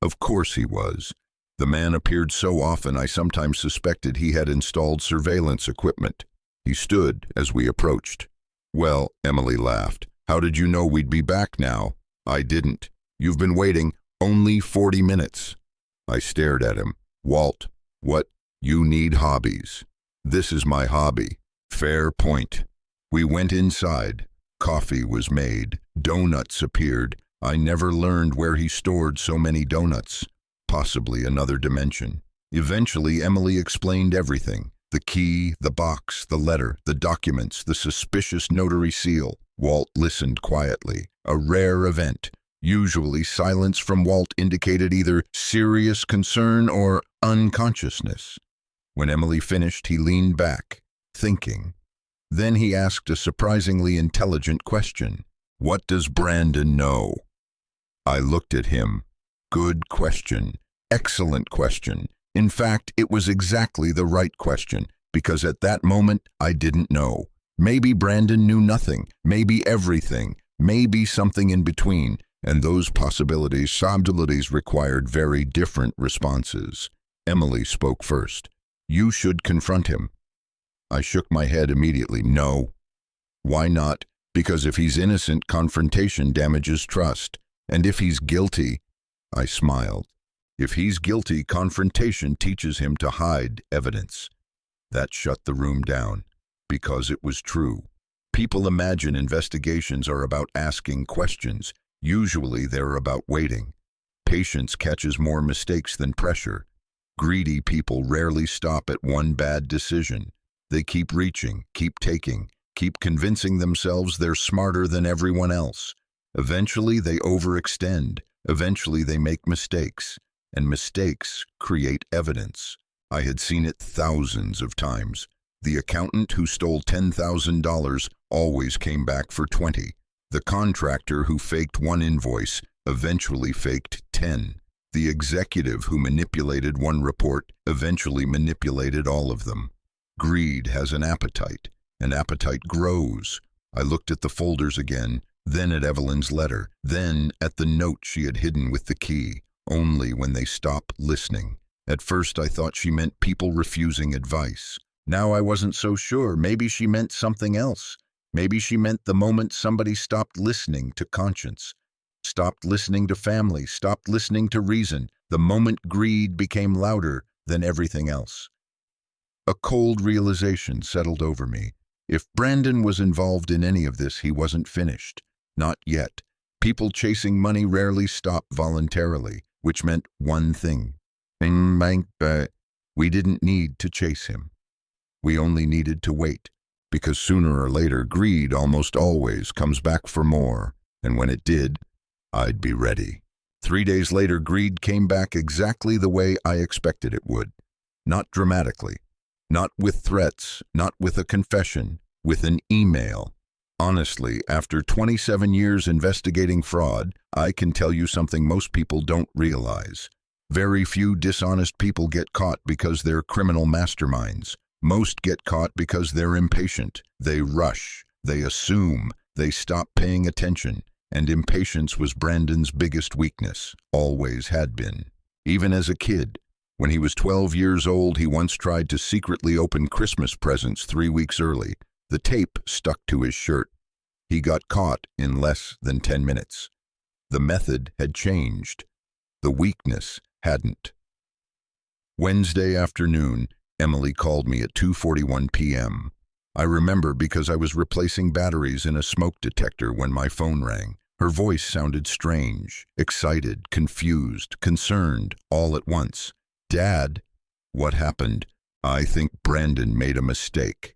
Of course he was. The man appeared so often I sometimes suspected he had installed surveillance equipment. He stood as we approached. Well, Emily laughed. How did you know we'd be back now? I didn't. You've been waiting only 40 minutes. I stared at him. Walt, what? You need hobbies. This is my hobby. Fair point. We went inside. Coffee was made. Donuts appeared. I never learned where he stored so many donuts. Possibly another dimension. Eventually, Emily explained everything. The key, the box, the letter, the documents, the suspicious notary seal. Walt listened quietly. A rare event. Usually, silence from Walt indicated either serious concern or unconsciousness. When Emily finished, he leaned back, thinking. Then he asked a surprisingly intelligent question. What does Brandon know? I looked at him. Good question. Excellent question. In fact, it was exactly the right question, because at that moment, I didn't know. Maybe Brandon knew nothing, maybe everything, maybe something in between, and those possibilities required very different responses. Emily spoke first. You should confront him. I shook my head immediately. No. Why not? Because if he's innocent, confrontation damages trust. And if he's guilty, I smiled. If he's guilty, confrontation teaches him to hide evidence. That shut the room down, because it was true. People imagine investigations are about asking questions. Usually they're about waiting. Patience catches more mistakes than pressure. Greedy people rarely stop at one bad decision. They keep reaching, keep taking, keep convincing themselves they're smarter than everyone else. Eventually they overextend. Eventually they make mistakes. And mistakes create evidence. I had seen it thousands of times. The accountant who stole $10,000 always came back for 20. The contractor who faked one invoice eventually faked 10. The executive who manipulated one report eventually manipulated all of them. Greed has an appetite. An appetite grows. I looked at the folders again, then at Evelyn's letter, then at the note she had hidden with the key. Only when they stopped listening. At first I thought she meant people refusing advice. Now I wasn't so sure. Maybe she meant something else. Maybe she meant the moment somebody stopped listening to conscience, stopped listening to family, stopped listening to reason, the moment greed became louder than everything else. A cold realization settled over me. If Brandon was involved in any of this, he wasn't finished. Not yet. People chasing money rarely stop voluntarily, which meant one thing. We didn't need to chase him. We only needed to wait, because sooner or later greed almost always comes back for more, and when it did, I'd be ready. 3 days later, greed came back exactly the way I expected it would. Not dramatically, not with threats, not with a confession, with an email. Honestly, after 27 years investigating fraud, I can tell you something most people don't realize. Very few dishonest people get caught because they're criminal masterminds. Most get caught because they're impatient. They rush, they assume, they stop paying attention. And impatience was Brandon's biggest weakness, always had been. Even as a kid, when he was 12 years old, he once tried to secretly open Christmas presents 3 weeks early. The tape stuck to his shirt. He got caught in less than 10 minutes. The method had changed. The weakness hadn't. Wednesday afternoon, Emily called me at 2:41 p.m. I remember because I was replacing batteries in a smoke detector when my phone rang. Her voice sounded strange, excited, confused, concerned, all at once. Dad, what happened? I think Brandon made a mistake.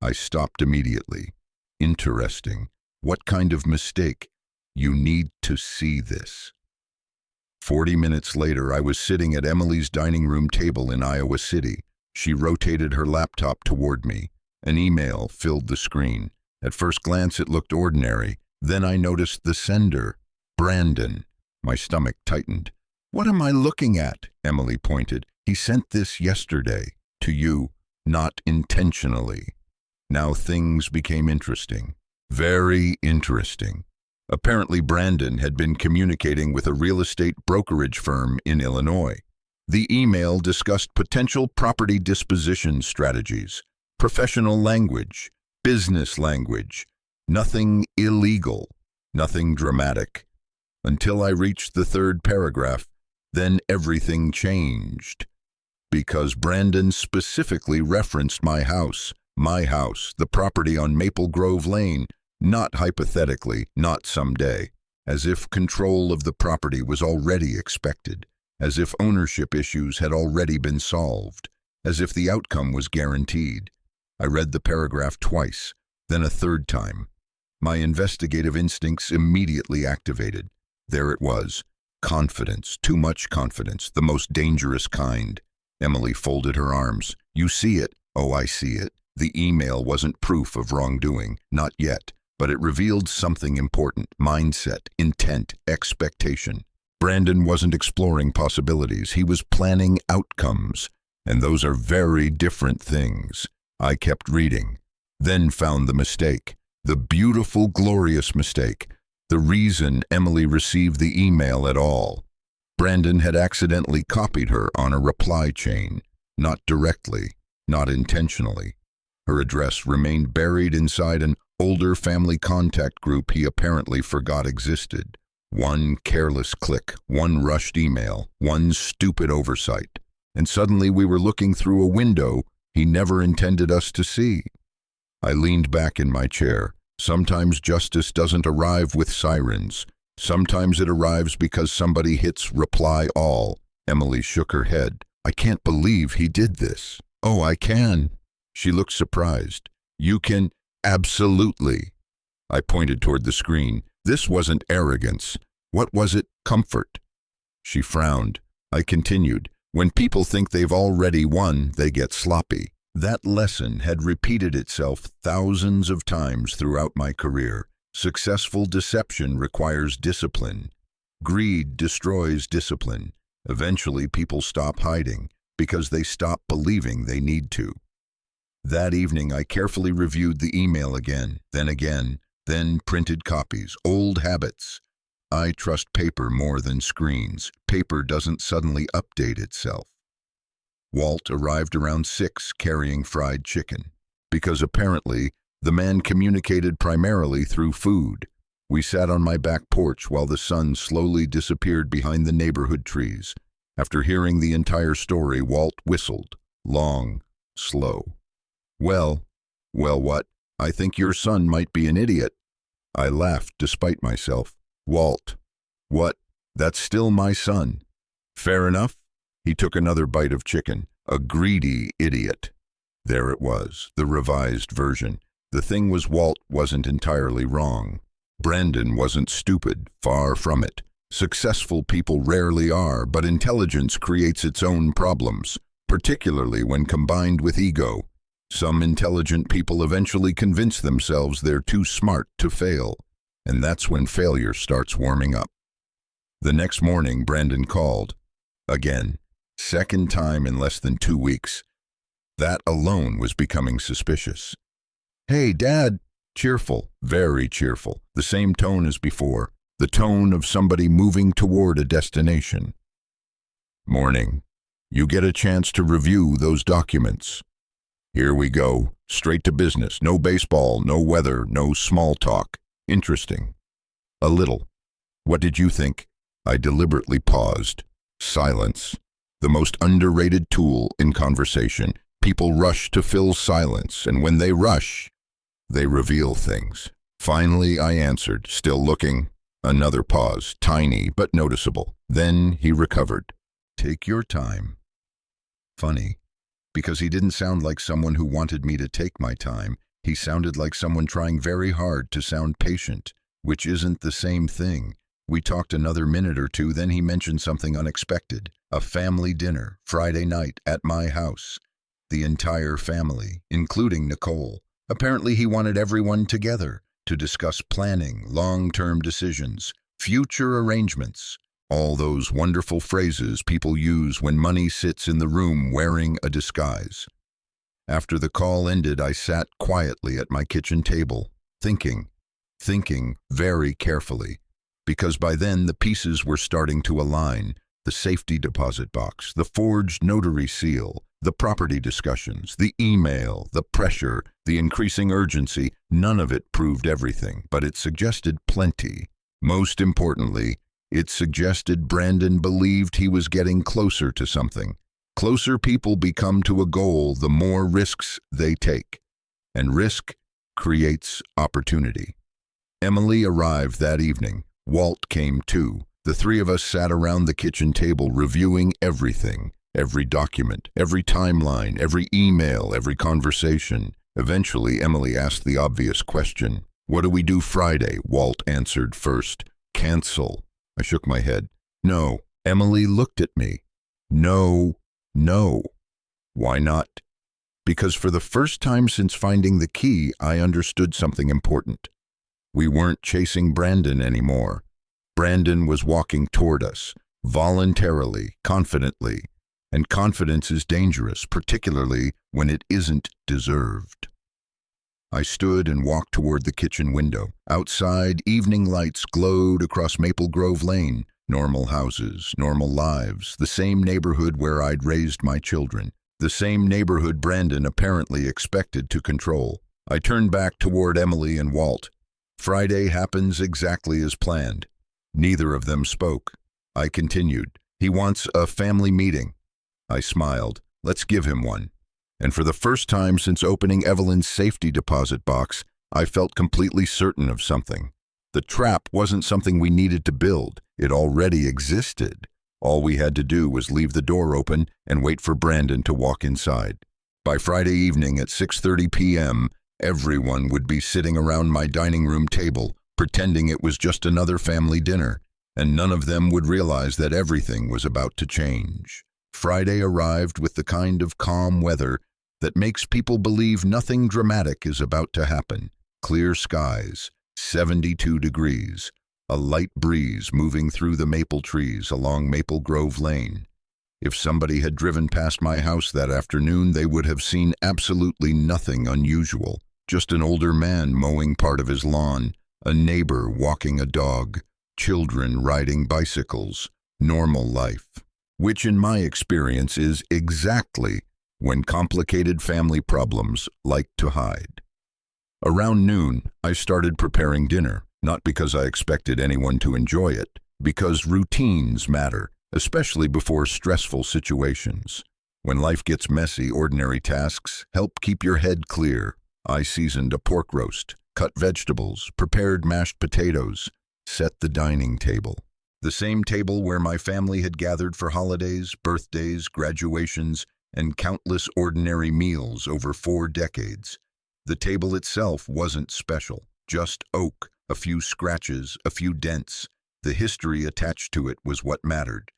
I stopped immediately. Interesting. What kind of mistake? You need to see this." 40 minutes later, I was sitting at Emily's dining room table in Iowa City. She rotated her laptop toward me. An email filled the screen. At first glance, it looked ordinary. Then I noticed the sender, Brandon. My stomach tightened. "What am I looking at?" Emily pointed. "He sent this yesterday. To you, not intentionally." Now things became interesting. Very interesting. Apparently, Brandon had been communicating with a real estate brokerage firm in Illinois. The email discussed potential property disposition strategies, professional language, business language, nothing illegal, nothing dramatic. Until I reached the third paragraph, then everything changed. Because Brandon specifically referenced my house, the property on Maple Grove Lane, not hypothetically, not someday, as if control of the property was already expected, as if ownership issues had already been solved, as if the outcome was guaranteed. I read the paragraph twice, then a third time. My investigative instincts immediately activated. There it was. Confidence, too much confidence, the most dangerous kind. Emily folded her arms. "You see it." "Oh, I see it." The email wasn't proof of wrongdoing, not yet, but it revealed something important: mindset, intent, expectation. Brandon wasn't exploring possibilities, he was planning outcomes, and those are very different things. I kept reading, then found the mistake, the beautiful, glorious mistake, the reason Emily received the email at all. Brandon had accidentally copied her on a reply chain, not directly, not intentionally. Her address remained buried inside an older family contact group he apparently forgot existed. One careless click, one rushed email, one stupid oversight, and suddenly we were looking through a window he never intended us to see. I leaned back in my chair. Sometimes justice doesn't arrive with sirens. Sometimes it arrives because somebody hits reply all. Emily shook her head. "I can't believe he did this." "Oh, I can." She looked surprised. "You can?" "Absolutely." I pointed toward the screen. This wasn't arrogance. What was it? Comfort. She frowned. I continued. "When people think they've already won, they get sloppy." That lesson had repeated itself thousands of times throughout my career. Successful deception requires discipline. Greed destroys discipline. Eventually, people stop hiding because they stop believing they need to. That evening, I carefully reviewed the email again, then printed copies. Old habits. I trust paper more than screens. Paper doesn't suddenly update itself. Walt arrived around 6 carrying fried chicken, because apparently the man communicated primarily through food. We sat on my back porch while the sun slowly disappeared behind the neighborhood trees. After hearing the entire story, Walt whistled. Long, slow. Well, what? I think your son might be an idiot." I laughed despite myself. "Walt, what? That's still my son." "Fair enough." He took another bite of chicken. "A greedy idiot." There it was, the revised version. The thing was, Walt wasn't entirely wrong. Brandon wasn't stupid, far from it. Successful people rarely are, but intelligence creates its own problems, particularly when combined with ego. Some intelligent people eventually convince themselves they're too smart to fail, and that's when failure starts warming up. The next morning, Brandon called. Again. Second time in less than 2 weeks. That alone was becoming suspicious. "Hey, Dad." Cheerful, very cheerful, the same tone as before, the tone of somebody moving toward a destination. "Morning. You get a chance to review those documents." "Here we go. Straight to business. No baseball, no weather, no small talk. Interesting." "A little. What did you think?" I deliberately paused. Silence. The most underrated tool in conversation. People rush to fill silence, and when they rush, they reveal things. Finally, I answered, still looking. Another pause, tiny but noticeable. Then he recovered. "Take your time." Funny, because he didn't sound like someone who wanted me to take my time. He sounded like someone trying very hard to sound patient, which isn't the same thing. We talked another minute or two, then he mentioned something unexpected. A family dinner, Friday night, at my house. The entire family, including Nicole. Apparently he wanted everyone together to discuss planning, long-term decisions, future arrangements. All those wonderful phrases people use when money sits in the room wearing a disguise. After the call ended, I sat quietly at my kitchen table, thinking very carefully, because by then the pieces were starting to align. The safety deposit box, the forged notary seal, the property discussions, the email, the pressure, the increasing urgency. None of it proved everything, but it suggested plenty. Most importantly, it suggested Brandon believed he was getting closer to something. Closer people become to a goal, the more risks they take. And risk creates opportunity. Emily arrived that evening. Walt came too. The three of us sat around the kitchen table reviewing everything. Every document, every timeline, every email, every conversation. Eventually, Emily asked the obvious question. "What do we do Friday?" Walt answered first. "Cancel." I shook my head. "No." Emily looked at me. No. Why not? Because for the first time since finding the key, I understood something important. We weren't chasing Brandon anymore. Brandon was walking toward us, voluntarily, confidently. And confidence is dangerous, particularly when it isn't deserved. I stood and walked toward the kitchen window. Outside, evening lights glowed across Maple Grove Lane. Normal houses, normal lives, the same neighborhood where I'd raised my children, the same neighborhood Brandon apparently expected to control. I turned back toward Emily and Walt. Friday happens exactly as planned. Neither of them spoke. I continued. "He wants a family meeting." I smiled. "Let's give him one." And for the first time since opening Evelyn's safety deposit box, I felt completely certain of something. The trap wasn't something we needed to build. It already existed. All we had to do was leave the door open and wait for Brandon to walk inside. By Friday evening at 6:30 p.m., everyone would be sitting around my dining room table, pretending it was just another family dinner, and none of them would realize that everything was about to change. Friday arrived with the kind of calm weather that makes people believe nothing dramatic is about to happen. Clear skies, 72 degrees, a light breeze moving through the maple trees along Maple Grove Lane. If somebody had driven past my house that afternoon, they would have seen absolutely nothing unusual. Just an older man mowing part of his lawn, a neighbor walking a dog, children riding bicycles, normal life. Which in my experience is exactly when complicated family problems like to hide. Around noon, I started preparing dinner, not because I expected anyone to enjoy it, because routines matter, especially before stressful situations. When life gets messy, ordinary tasks help keep your head clear. I seasoned a pork roast, cut vegetables, prepared mashed potatoes, set the dining table. The same table where my family had gathered for holidays, birthdays, graduations, and countless ordinary meals over 4 decades. The table itself wasn't special, just oak, a few scratches, a few dents. The history attached to it was what mattered.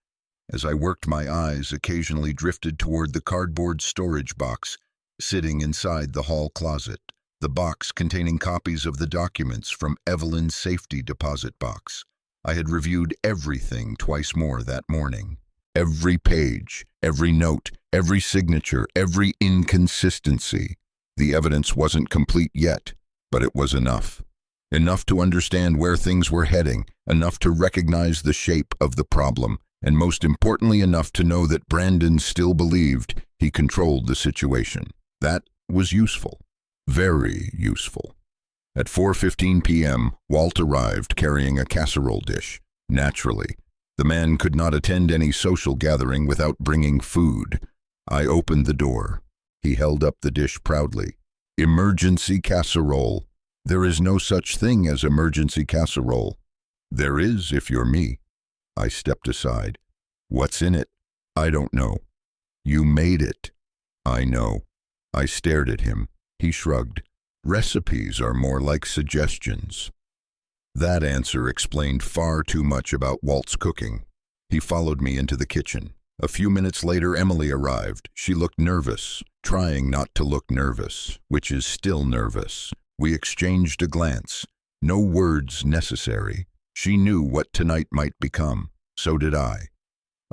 As I worked, my eyes occasionally drifted toward the cardboard storage box sitting inside the hall closet, the box containing copies of the documents from Evelyn's safety deposit box. I had reviewed everything twice more that morning. Every page, every note, every signature, every inconsistency. The evidence wasn't complete yet, but it was enough. Enough to understand where things were heading, enough to recognize the shape of the problem, and most importantly enough to know that Brandon still believed he controlled the situation. That was useful. Very useful. At 4:15 p.m., Walt arrived carrying a casserole dish. Naturally, the man could not attend any social gathering without bringing food. I opened the door. He held up the dish proudly. "Emergency casserole. There is no such thing as emergency casserole." "There is if you're me." I stepped aside. "What's in it?" "I don't know." "You made it." "I know." I stared at him. He shrugged. "Recipes are more like suggestions." That answer explained far too much about Walt's cooking. He followed me into the kitchen. A few minutes later, Emily arrived. She looked nervous, trying not to look nervous, which is still nervous. We exchanged a glance. No words necessary. She knew what tonight might become. So did I.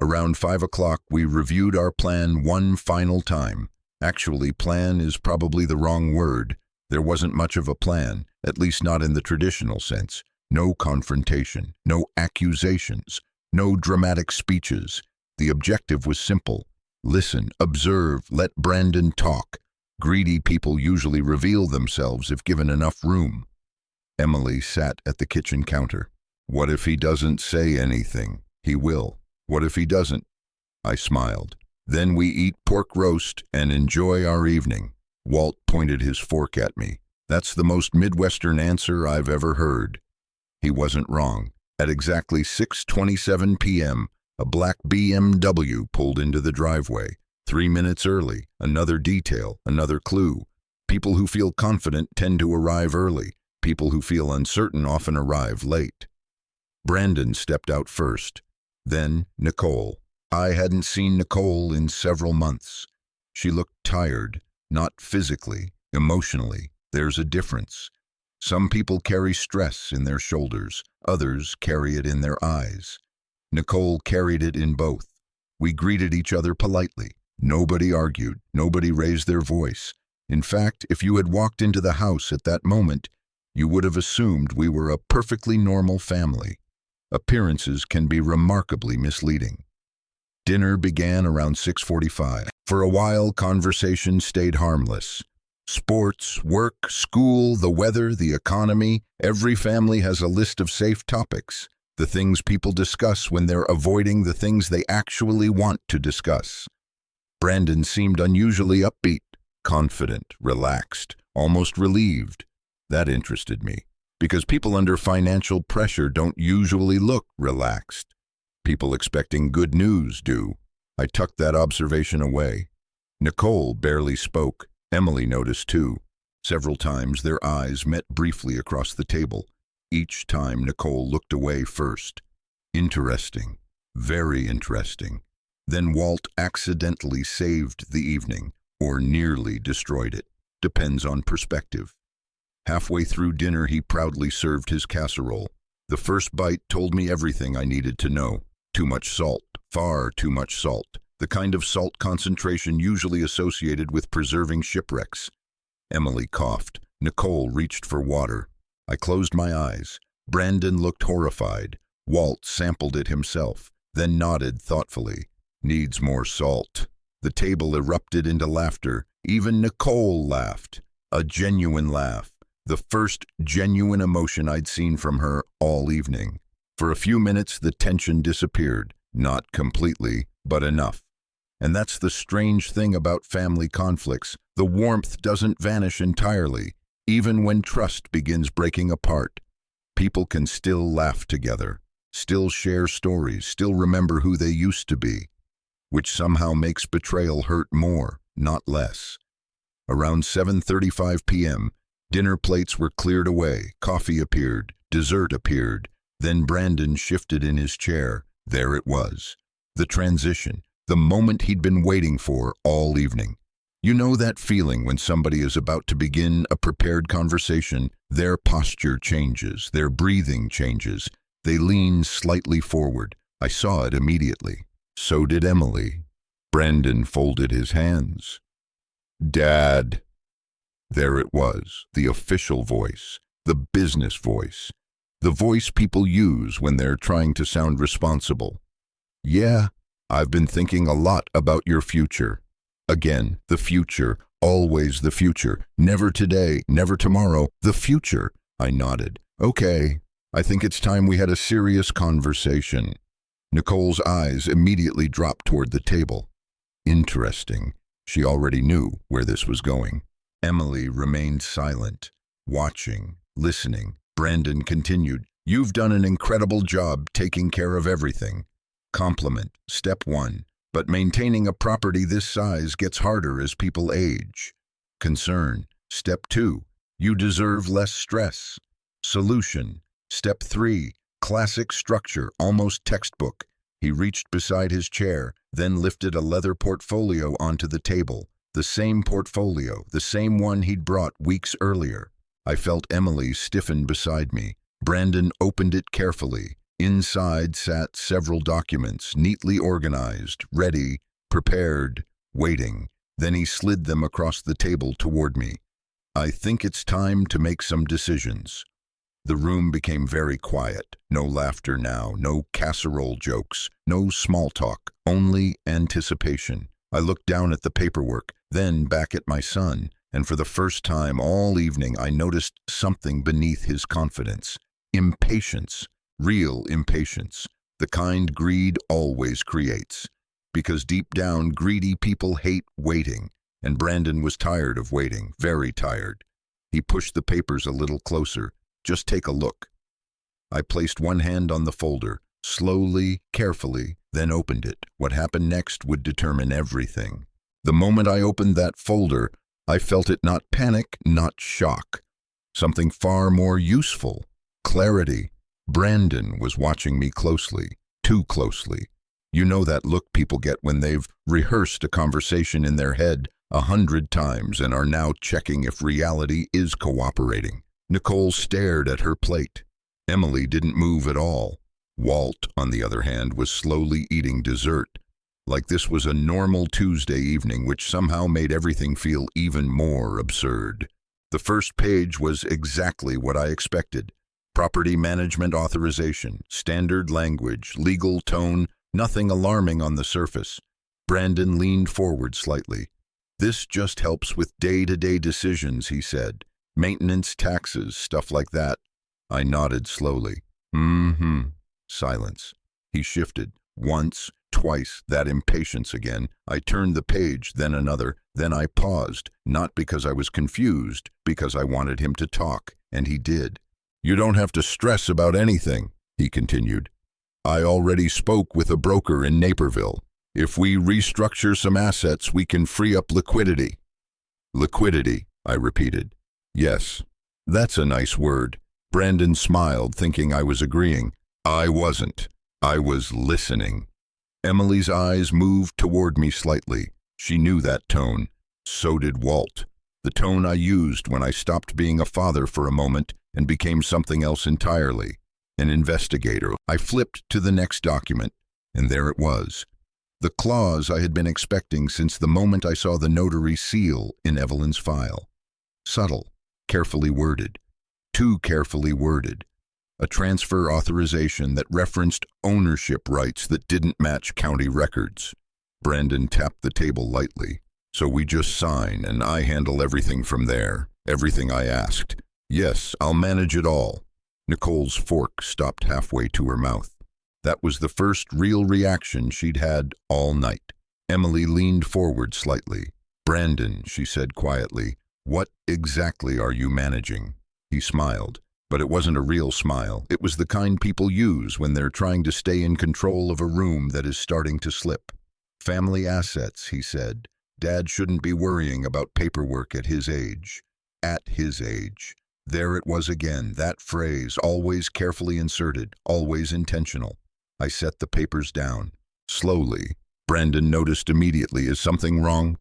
Around 5 o'clock, we reviewed our plan one final time. Actually, plan is probably the wrong word. There wasn't much of a plan, at least not in the traditional sense. No confrontation, no accusations, no dramatic speeches. The objective was simple. Listen, observe, let Brandon talk. Greedy people usually reveal themselves if given enough room. Emily sat at the kitchen counter. What if he doesn't say anything? He will. What if he doesn't? I smiled. Then we eat pork roast and enjoy our evening. Walt pointed his fork at me. That's the most Midwestern answer I've ever heard. He wasn't wrong. At exactly 6:27 p.m., a black BMW pulled into the driveway. 3 minutes early. Another detail, another clue. People who feel confident tend to arrive early. People who feel uncertain often arrive late. Brandon stepped out first. Then Nicole. I hadn't seen Nicole in several months. She looked tired, not physically, emotionally. There's a difference. Some people carry stress in their shoulders. Others carry it in their eyes. Nicole carried it in both. We greeted each other politely. Nobody argued. Nobody raised their voice. In fact, if you had walked into the house at that moment, you would have assumed we were a perfectly normal family. Appearances can be remarkably misleading. Dinner began around 6:45. For a while, conversation stayed harmless. Sports, work, school, the weather, the economy, every family has a list of safe topics. The things people discuss when they're avoiding the things they actually want to discuss. Brandon seemed unusually upbeat, confident, relaxed, almost relieved. That interested me, because people under financial pressure don't usually look relaxed. People expecting good news do. I tucked that observation away. Nicole barely spoke. Emily noticed too. Several times their eyes met briefly across the table. Each time Nicole looked away first. Interesting. Very interesting. Then Walt accidentally saved the evening, or nearly destroyed it. Depends on perspective. Halfway through dinner, he proudly served his casserole. The first bite told me everything I needed to know. Too much salt, far too much salt. The kind of salt concentration usually associated with preserving shipwrecks. Emily coughed. Nicole reached for water. I closed my eyes. Brandon looked horrified. Walt sampled it himself, then nodded thoughtfully. Needs more salt. The table erupted into laughter. Even Nicole laughed. A genuine laugh. The first genuine emotion I'd seen from her all evening. For a few minutes, the tension disappeared. Not completely, but enough. And that's the strange thing about family conflicts. The warmth doesn't vanish entirely. Even when trust begins breaking apart, people can still laugh together, still share stories, still remember who they used to be, which somehow makes betrayal hurt more, not less. Around 7:35 p.m., dinner plates were cleared away, coffee appeared, dessert appeared. Then Brandon shifted in his chair. There it was. The transition, the moment he'd been waiting for all evening. You know that feeling when somebody is about to begin a prepared conversation, their posture changes, their breathing changes. They lean slightly forward. I saw it immediately. So did Emily. Brandon folded his hands. Dad. There it was, the official voice, the business voice, the voice people use when they're trying to sound responsible. Yeah, I've been thinking a lot about your future. Again, the future, always the future, never today, never tomorrow, the future. I nodded. Okay, I think it's time we had a serious conversation. Nicole's eyes immediately dropped toward the table. Interesting. She already knew where this was going. Emily remained silent, watching, listening. Brandon continued. You've done an incredible job taking care of everything. Compliment, step 1. But maintaining a property this size gets harder as people age. Concern, step 2. You deserve less stress. Solution, Step 3. Classic structure, almost textbook. He reached beside his chair, then lifted a leather portfolio onto the table. The same portfolio, the same one he'd brought weeks earlier. I felt Emily stiffen beside me. Brandon opened it carefully. Inside sat several documents, neatly organized, ready, prepared, waiting. Then he slid them across the table toward me. I think it's time to make some decisions. The room became very quiet. No laughter now, no casserole jokes, no small talk, only anticipation. I looked down at the paperwork, then back at my son, and for the first time all evening I noticed something beneath his confidence. Impatience. Real impatience. The kind greed always creates. Because deep down, greedy people hate waiting, and Brandon was tired of waiting, very tired. He pushed the papers a little closer. Just take a look. I placed one hand on the folder, slowly, carefully, then opened it. What happened next would determine everything. The moment I opened that folder, I felt it not panic, not shock. Something far more useful. Clarity. Brandon was watching me closely, too closely. You know that look people get when they've rehearsed a conversation in their head 100 times and are now checking if reality is cooperating. Nicole stared at her plate. Emily didn't move at all. Walt, on the other hand, was slowly eating dessert, like this was a normal Tuesday evening, which somehow made everything feel even more absurd. The first page was exactly what I expected. Property management authorization, standard language, legal tone, nothing alarming on the surface. Brandon leaned forward slightly. This just helps with day-to-day decisions, he said. Maintenance, taxes, stuff like that. I nodded slowly. Silence. He shifted. Once, twice, that impatience again. I turned the page, then another. Then I paused, not because I was confused, because I wanted him to talk, and he did. You don't have to stress about anything, he continued. I already spoke with a broker in Naperville. If we restructure some assets, we can free up liquidity. Liquidity, I repeated. Yes, that's a nice word. Brandon smiled, thinking I was agreeing. I wasn't. I was listening. Emily's eyes moved toward me slightly. She knew that tone. So did Walt. The tone I used when I stopped being a father for a moment and became something else entirely. An investigator. I flipped to the next document, and there it was. The clause I had been expecting since the moment I saw the notary seal in Evelyn's file. Subtle, carefully worded. Too carefully worded. A transfer authorization that referenced ownership rights that didn't match county records. Brandon tapped the table lightly. So we just sign, and I handle everything from there. Everything I asked. Yes, I'll manage it all. Nicole's fork stopped halfway to her mouth. That was the first real reaction she'd had all night. Emily leaned forward slightly. Brandon, she said quietly, what exactly are you managing? He smiled, but it wasn't a real smile. It was the kind people use when they're trying to stay in control of a room that is starting to slip. Family assets, he said. Dad shouldn't be worrying about paperwork at his age. At his age. There it was again, that phrase, always carefully inserted, always intentional. I set the papers down. Slowly. Brandon noticed immediately, is something wrong?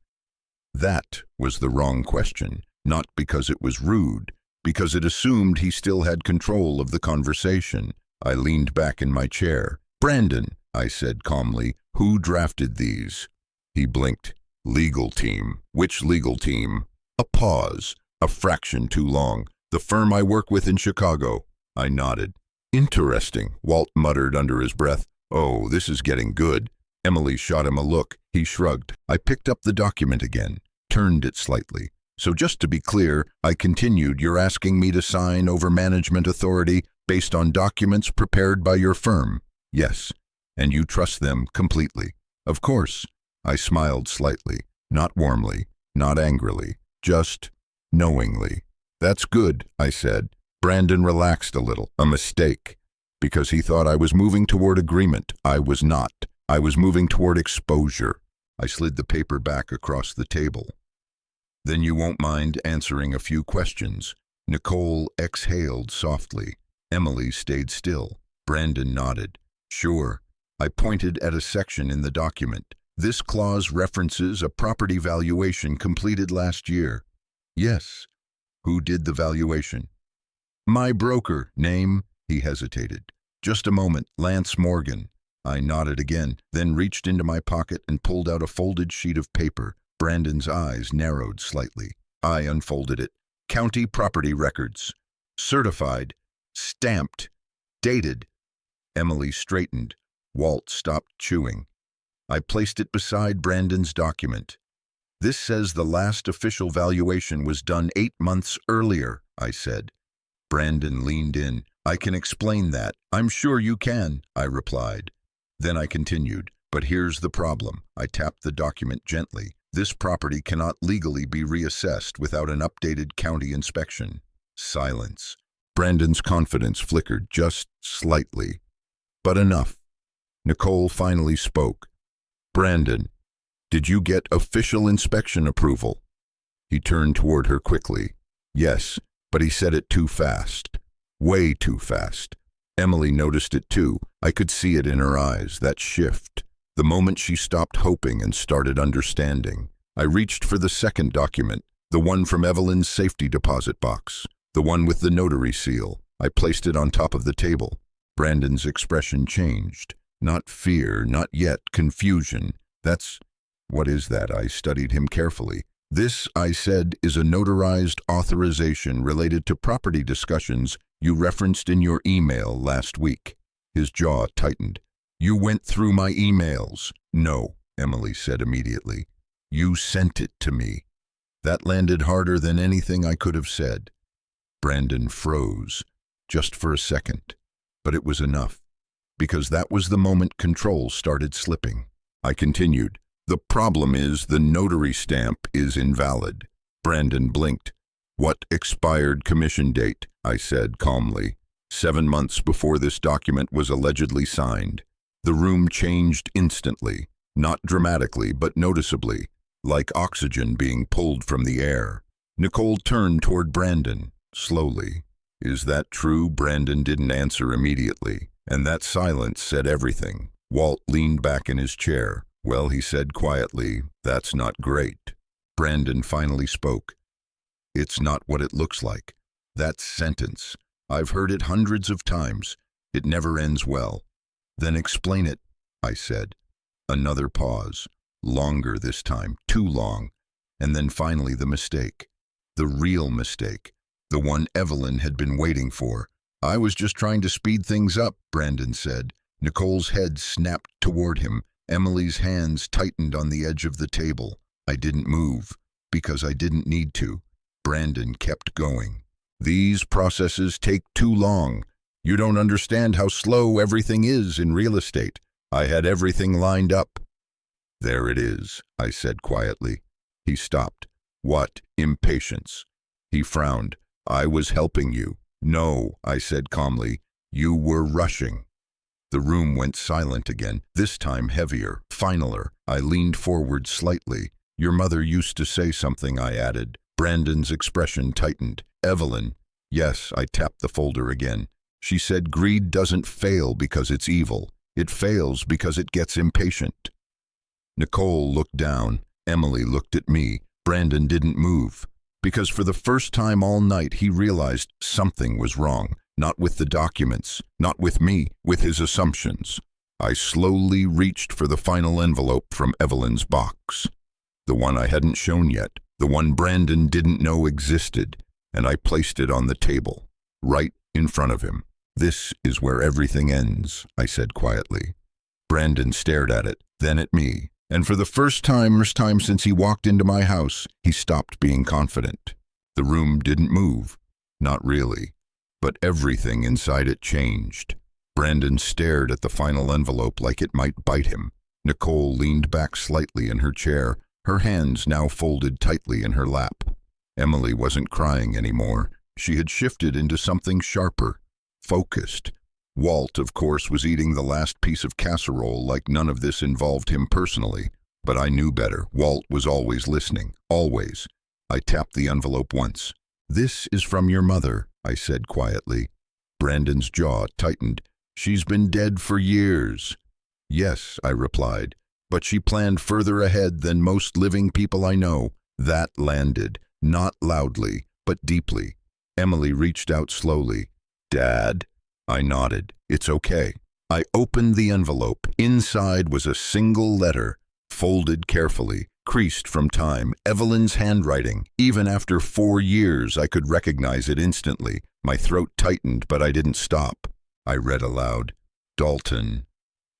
That was the wrong question, not because it was rude, because it assumed he still had control of the conversation. I leaned back in my chair. Brandon, I said calmly, who drafted these? He blinked. Legal team. Which legal team? A pause. A fraction too long. The firm I work with in Chicago. I nodded. Interesting, Walt muttered under his breath. Oh, this is getting good. Emily shot him a look. He shrugged. I picked up the document again, turned it slightly. So just to be clear, I continued, you're asking me to sign over management authority based on documents prepared by your firm? Yes. And you trust them completely? Of course. I smiled slightly, not warmly, not angrily, just knowingly. That's good, I said. Brandon relaxed a little. A mistake. Because he thought I was moving toward agreement. I was not. I was moving toward exposure. I slid the paper back across the table. Then you won't mind answering a few questions. Nicole exhaled softly. Emily stayed still. Brandon nodded. Sure. I pointed at a section in the document. This clause references a property valuation completed last year. Yes. Who did the valuation? My broker. Name? He hesitated. Just a moment. Lance Morgan. I nodded again, then reached into my pocket and pulled out a folded sheet of paper. Brandon's eyes narrowed slightly. I unfolded it. County property records. Certified. Stamped. Dated. Emily straightened. Walt stopped chewing. I placed it beside Brandon's document. This says the last official valuation was done 8 months earlier, I said. Brandon leaned in. I can explain that. I'm sure you can, I replied. Then I continued, but here's the problem. I tapped the document gently. This property cannot legally be reassessed without an updated county inspection. Silence. Brandon's confidence flickered just slightly. But enough. Nicole finally spoke. Brandon, did you get official inspection approval? He turned toward her quickly. Yes, but he said it too fast. Way too fast. Emily noticed it too. I could see it in her eyes, that shift. The moment she stopped hoping and started understanding. I reached for the second document, the one from Evelyn's safety deposit box, the one with the notary seal. I placed it on top of the table. Brandon's expression changed. Not fear, not yet confusion. What is that? I studied him carefully. This, I said, is a notarized authorization related to property discussions you referenced in your email last week. His jaw tightened. You went through my emails. No, Emily said immediately. You sent it to me. That landed harder than anything I could have said. Brandon froze, just for a second. But it was enough, because that was the moment control started slipping. I continued. The problem is the notary stamp is invalid. Brandon blinked. What expired commission date? I said calmly. 7 months before this document was allegedly signed. The room changed instantly, not dramatically, but noticeably, like oxygen being pulled from the air. Nicole turned toward Brandon, slowly. Is that true? Brandon didn't answer immediately, and that silence said everything. Walt leaned back in his chair. Well, he said quietly, that's not great. Brandon finally spoke. It's not what it looks like. That sentence. I've heard it hundreds of times. It never ends well. Then explain it, I said. Another pause. Longer this time, too long. And then finally the mistake. The real mistake. The one Evelyn had been waiting for. I was just trying to speed things up, Brandon said. Nicole's head snapped toward him. Emily's hands tightened on the edge of the table. I didn't move, because I didn't need to. Brandon kept going. These processes take too long. You don't understand how slow everything is in real estate. I had everything lined up. There it is, I said quietly. He stopped. What? Impatience. He frowned. I was helping you. No, I said calmly. You were rushing. The room went silent again, this time heavier, finaler. I leaned forward slightly. Your mother used to say something, I added. Brandon's expression tightened. Evelyn. Yes, I tapped the folder again. She said greed doesn't fail because it's evil. It fails because it gets impatient. Nicole looked down. Emily looked at me. Brandon didn't move. Because for the first time all night he realized something was wrong. Not with the documents, not with me, with his assumptions. I slowly reached for the final envelope from Evelyn's box. The one I hadn't shown yet, the one Brandon didn't know existed, and I placed it on the table, right in front of him. This is where everything ends, I said quietly. Brandon stared at it, then at me, and for the first time since he walked into my house, he stopped being confident. The room didn't move, not really. But everything inside it changed. Brandon stared at the final envelope like it might bite him. Nicole leaned back slightly in her chair, her hands now folded tightly in her lap. Emily wasn't crying anymore. She had shifted into something sharper, focused. Walt, of course, was eating the last piece of casserole like none of this involved him personally. But I knew better. Walt was always listening, always. I tapped the envelope once. This is from your mother, I said quietly. Brandon's jaw tightened. She's been dead for years. Yes, I replied, but she planned further ahead than most living people I know. That landed, not loudly, but deeply. Emily reached out slowly. Dad? I nodded. It's okay. I opened the envelope. Inside was a single letter, folded carefully, creased from time, Evelyn's handwriting. Even after 4 years, I could recognize it instantly. My throat tightened, but I didn't stop. I read aloud, Dalton,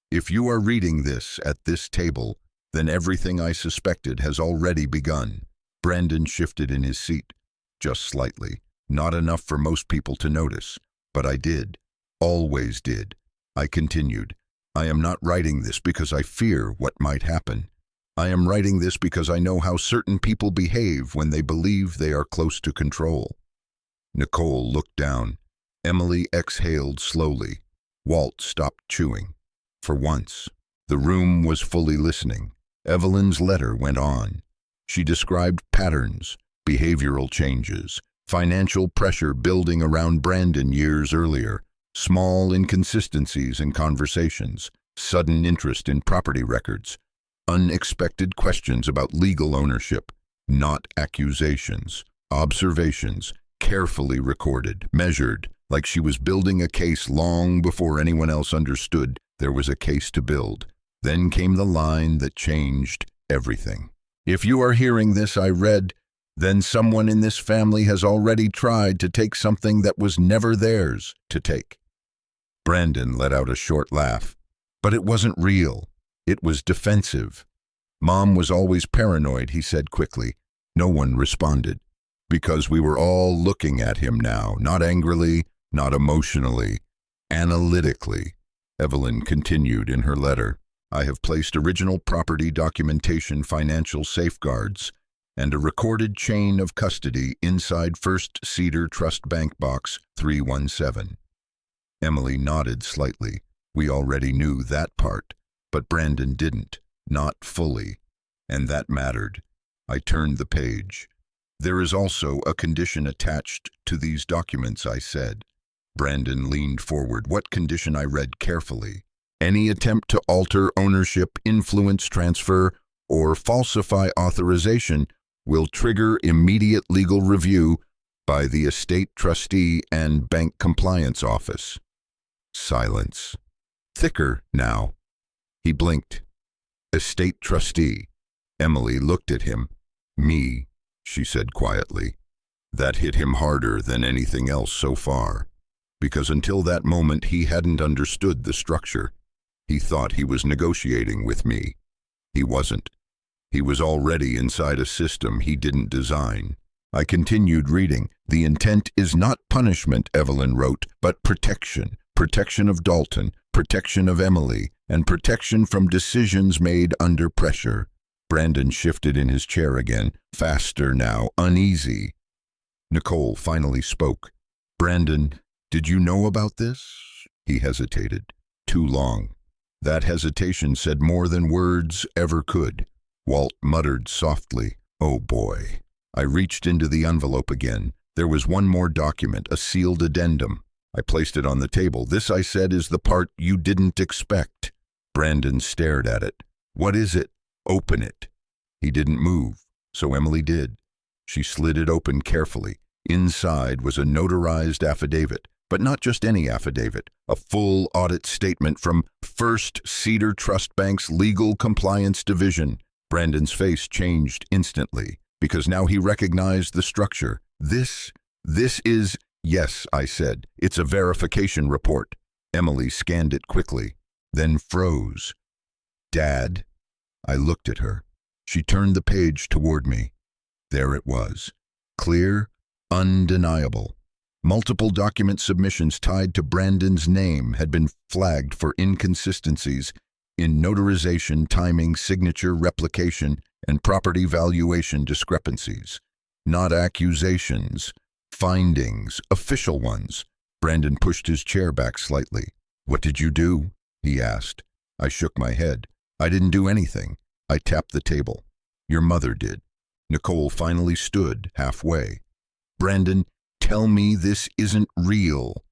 if you are reading this at this table, then everything I suspected has already begun. Brandon shifted in his seat, just slightly. Not enough for most people to notice, but I did. Always did. I continued, I am not writing this because I fear what might happen. I am writing this because I know how certain people behave when they believe they are close to control. Nicole looked down. Emily exhaled slowly. Walt stopped chewing. For once, the room was fully listening. Evelyn's letter went on. She described patterns, behavioral changes, financial pressure building around Brandon years earlier, small inconsistencies in conversations, sudden interest in property records, unexpected questions about legal ownership, not accusations, observations, carefully recorded, measured, like she was building a case long before anyone else understood there was a case to build. Then came the line that changed everything. If you are hearing this, I read, then someone in this family has already tried to take something that was never theirs to take. Brandon let out a short laugh. But it wasn't real. It was defensive. Mom was always paranoid, he said quickly. No one responded. Because we were all looking at him now, not angrily, not emotionally, analytically. Evelyn continued in her letter. I have placed original property documentation, financial safeguards, and a recorded chain of custody inside First Cedar Trust Bank Box 317. Emily nodded slightly. We already knew that part, but Brandon didn't, not fully, and that mattered. I turned the page. There is also a condition attached to these documents, I said. Brandon leaned forward. What condition? I read carefully. Any attempt to alter ownership, influence transfer, or falsify authorization will trigger immediate legal review by the estate trustee and bank compliance office. Silence. Thicker now. He blinked. Estate trustee. Emily looked at him. Me, she said quietly. That hit him harder than anything else so far, because until that moment he hadn't understood the structure. He thought he was negotiating with me. He wasn't. He was already inside a system he didn't design. I continued reading. The intent is not punishment, Evelyn wrote, but protection. Protection of Dalton, protection of Emily, and protection from decisions made under pressure. Brandon shifted in his chair again, faster now, uneasy. Nicole finally spoke. Brandon, did you know about this? He hesitated. Too long. That hesitation said more than words ever could. Walt muttered softly, oh boy. I reached into the envelope again. There was one more document, a sealed addendum. I placed it on the table. This, I said, is the part you didn't expect. Brandon stared at it. What is it? Open it. He didn't move, so Emily did. She slid it open carefully. Inside was a notarized affidavit, but not just any affidavit, a full audit statement from First Cedar Trust Bank's Legal Compliance Division. Brandon's face changed instantly, because now he recognized the structure. This is... Yes, I said. It's a verification report. Emily scanned it quickly, then froze. Dad? I looked at her. She turned the page toward me. There it was. Clear, undeniable. Multiple document submissions tied to Brandon's name had been flagged for inconsistencies in notarization, timing, signature, replication, and property valuation discrepancies. Not accusations. Findings, official ones. Brandon pushed his chair back slightly. What did you do? He asked. I shook my head. I didn't do anything. I tapped the table. Your mother did. Nicole finally stood halfway. Brandon, tell me this isn't real.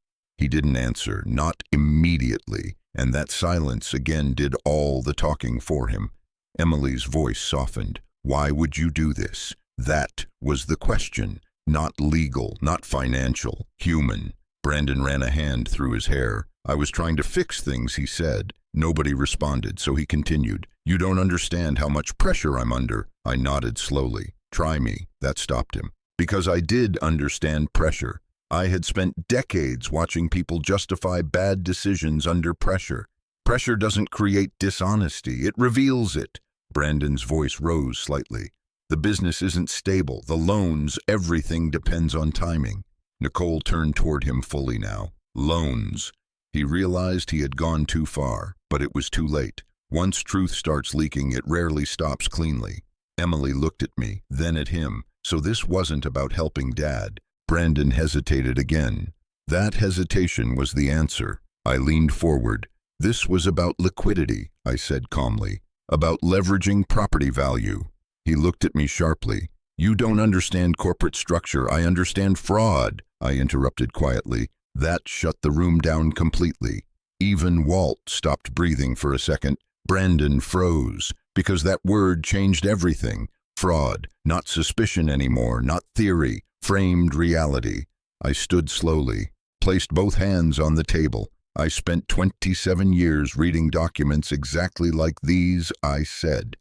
He didn't answer, not immediately, and that silence again did all the talking for him. Emily's voice softened. Why would you do this? That was the question. Not legal, not financial, human. Brandon ran a hand through his hair. I was trying to fix things, he said. Nobody responded, so he continued. You don't understand how much pressure I'm under. I nodded slowly. Try me. That stopped him. Because I did understand pressure. I had spent decades watching people justify bad decisions under pressure. Pressure doesn't create dishonesty, it reveals it. Brandon's voice rose slightly. The business isn't stable, the loans, everything depends on timing. Nicole turned toward him fully now. Loans. He realized he had gone too far, but it was too late. Once truth starts leaking, it rarely stops cleanly. Emily looked at me, then at him. So this wasn't about helping Dad. Brandon hesitated again. That hesitation was the answer. I leaned forward. This was about liquidity, I said calmly. About leveraging property value. He looked at me sharply. You don't understand corporate structure. I understand fraud, I interrupted quietly. That shut the room down completely. Even Walt stopped breathing for a second. Brandon froze, because that word changed everything. Fraud, not suspicion anymore, not theory, framed reality. I stood slowly, placed both hands on the table. I spent 27 years reading documents exactly like these, I said.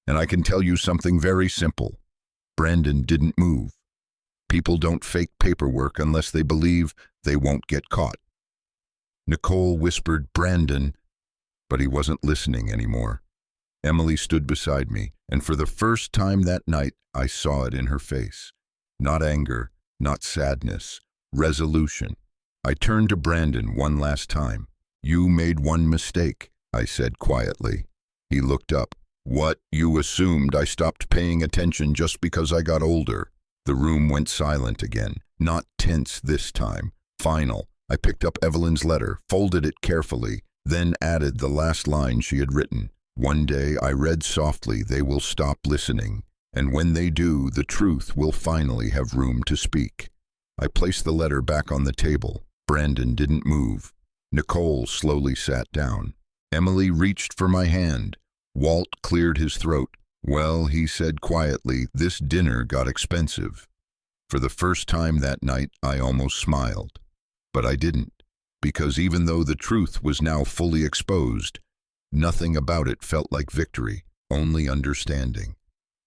And I can tell you something very simple. Brandon didn't move. People don't fake paperwork unless they believe they won't get caught. Nicole whispered, Brandon, but he wasn't listening anymore. Emily stood beside me, and for the first time that night, I saw it in her face. Not anger, not sadness, resolution. I turned to Brandon one last time. You made one mistake, I said quietly. He looked up. What? You assumed I stopped paying attention just because I got older. The room went silent again, not tense this time. Final. I picked up Evelyn's letter, folded it carefully, then added the last line she had written. One day I read softly, they will stop listening, and when they do, the truth will finally have room to speak. I placed the letter back on the table. Brandon didn't move. Nicole slowly sat down. Emily reached for my hand. Walt cleared his throat. Well, he said quietly, this dinner got expensive. For the first time that night, I almost smiled. But I didn't, because even though the truth was now fully exposed, nothing about it felt like victory, only understanding.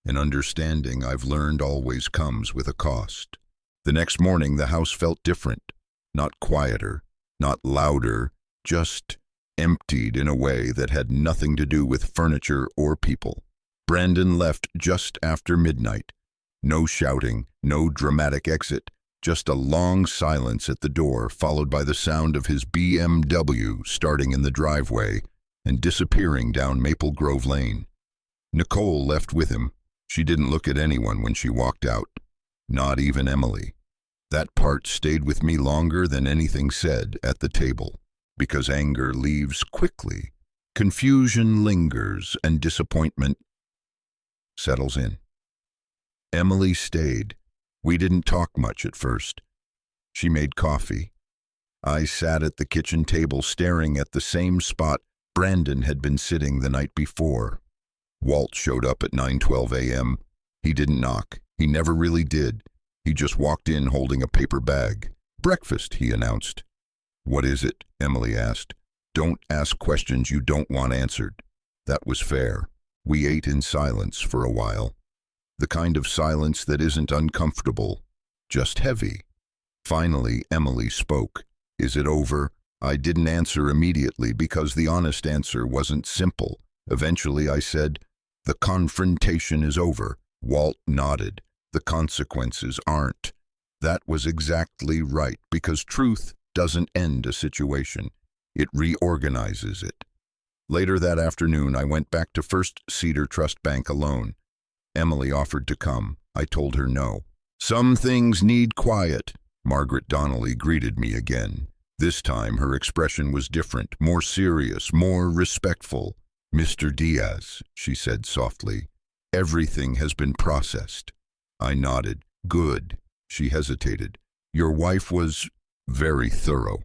And understanding, I've learned, always comes with a cost. The next morning, the house felt different. Not quieter, not louder, just emptied in a way that had nothing to do with furniture or people. Brandon left just after midnight. No shouting, no dramatic exit, just a long silence at the door, followed by the sound of his BMW starting in the driveway and disappearing down Maple Grove Lane. Nicole left with him. She didn't look at anyone when she walked out, not even Emily. That part stayed with me longer than anything said at the table, because anger leaves quickly, confusion lingers, and disappointment settles in. Emily stayed. We didn't talk much at first. She made coffee. I sat at the kitchen table staring at the same spot Brandon had been sitting the night before. Walt showed up at 9:12 a.m. He didn't knock. He never really did. He just walked in holding a paper bag. Breakfast, he announced. What is it? Emily asked. Don't ask questions you don't want answered. That was fair. We ate in silence for a while. The kind of silence that isn't uncomfortable, just heavy. Finally, Emily spoke. Is it over? I didn't answer immediately because the honest answer wasn't simple. Eventually I said, the confrontation is over. Walt nodded. The consequences aren't. That was exactly right, because truth doesn't end a situation. It reorganizes it. Later that afternoon, I went back to First Cedar Trust Bank alone. Emily offered to come. I told her no. Some things need quiet. Margaret Donnelly greeted me again. This time her expression was different, more serious, more respectful. Mr. Diaz, she said softly, everything has been processed. I nodded. Good. She hesitated. Your wife was very thorough.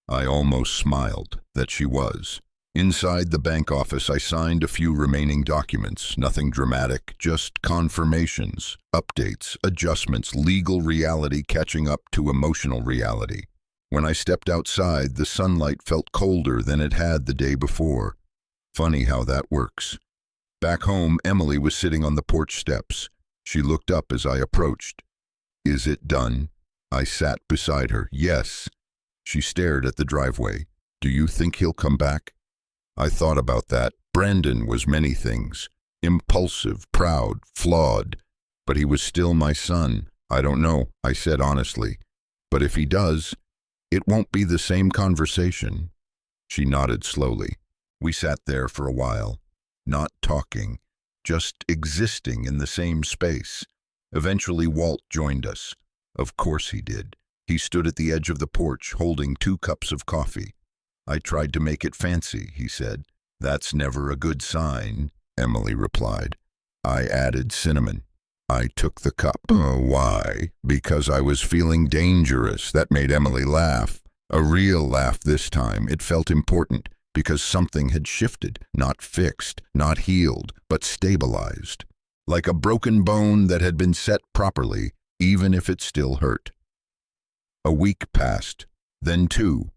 I almost smiled that she was. Inside the bank office, I signed a few remaining documents, nothing dramatic, just confirmations, updates, adjustments, legal reality catching up to emotional reality. When I stepped outside, the sunlight felt colder than it had the day before. Funny how that works. Back home, Emily was sitting on the porch steps. She looked up as I approached. "Is it done?" I sat beside her. "Yes." She stared at the driveway. "Do you think he'll come back?" I thought about that. Brandon was many things. Impulsive, proud, flawed. But he was still my son. "I don't know," I said honestly. "But if he does, it won't be the same conversation." She nodded slowly. We sat there for a while, not talking, just existing in the same space. Eventually Walt joined us. Of course he did. He stood at the edge of the porch, holding 2 cups of coffee. "I tried to make it fancy," he said. "That's never a good sign," Emily replied. I added cinnamon. I took the cup. Why? Because I was feeling dangerous. That made Emily laugh. A real laugh this time. It felt important, because something had shifted, not fixed, not healed, but stabilized. Like a broken bone that had been set properly, even if it still hurt. A week passed, then 2.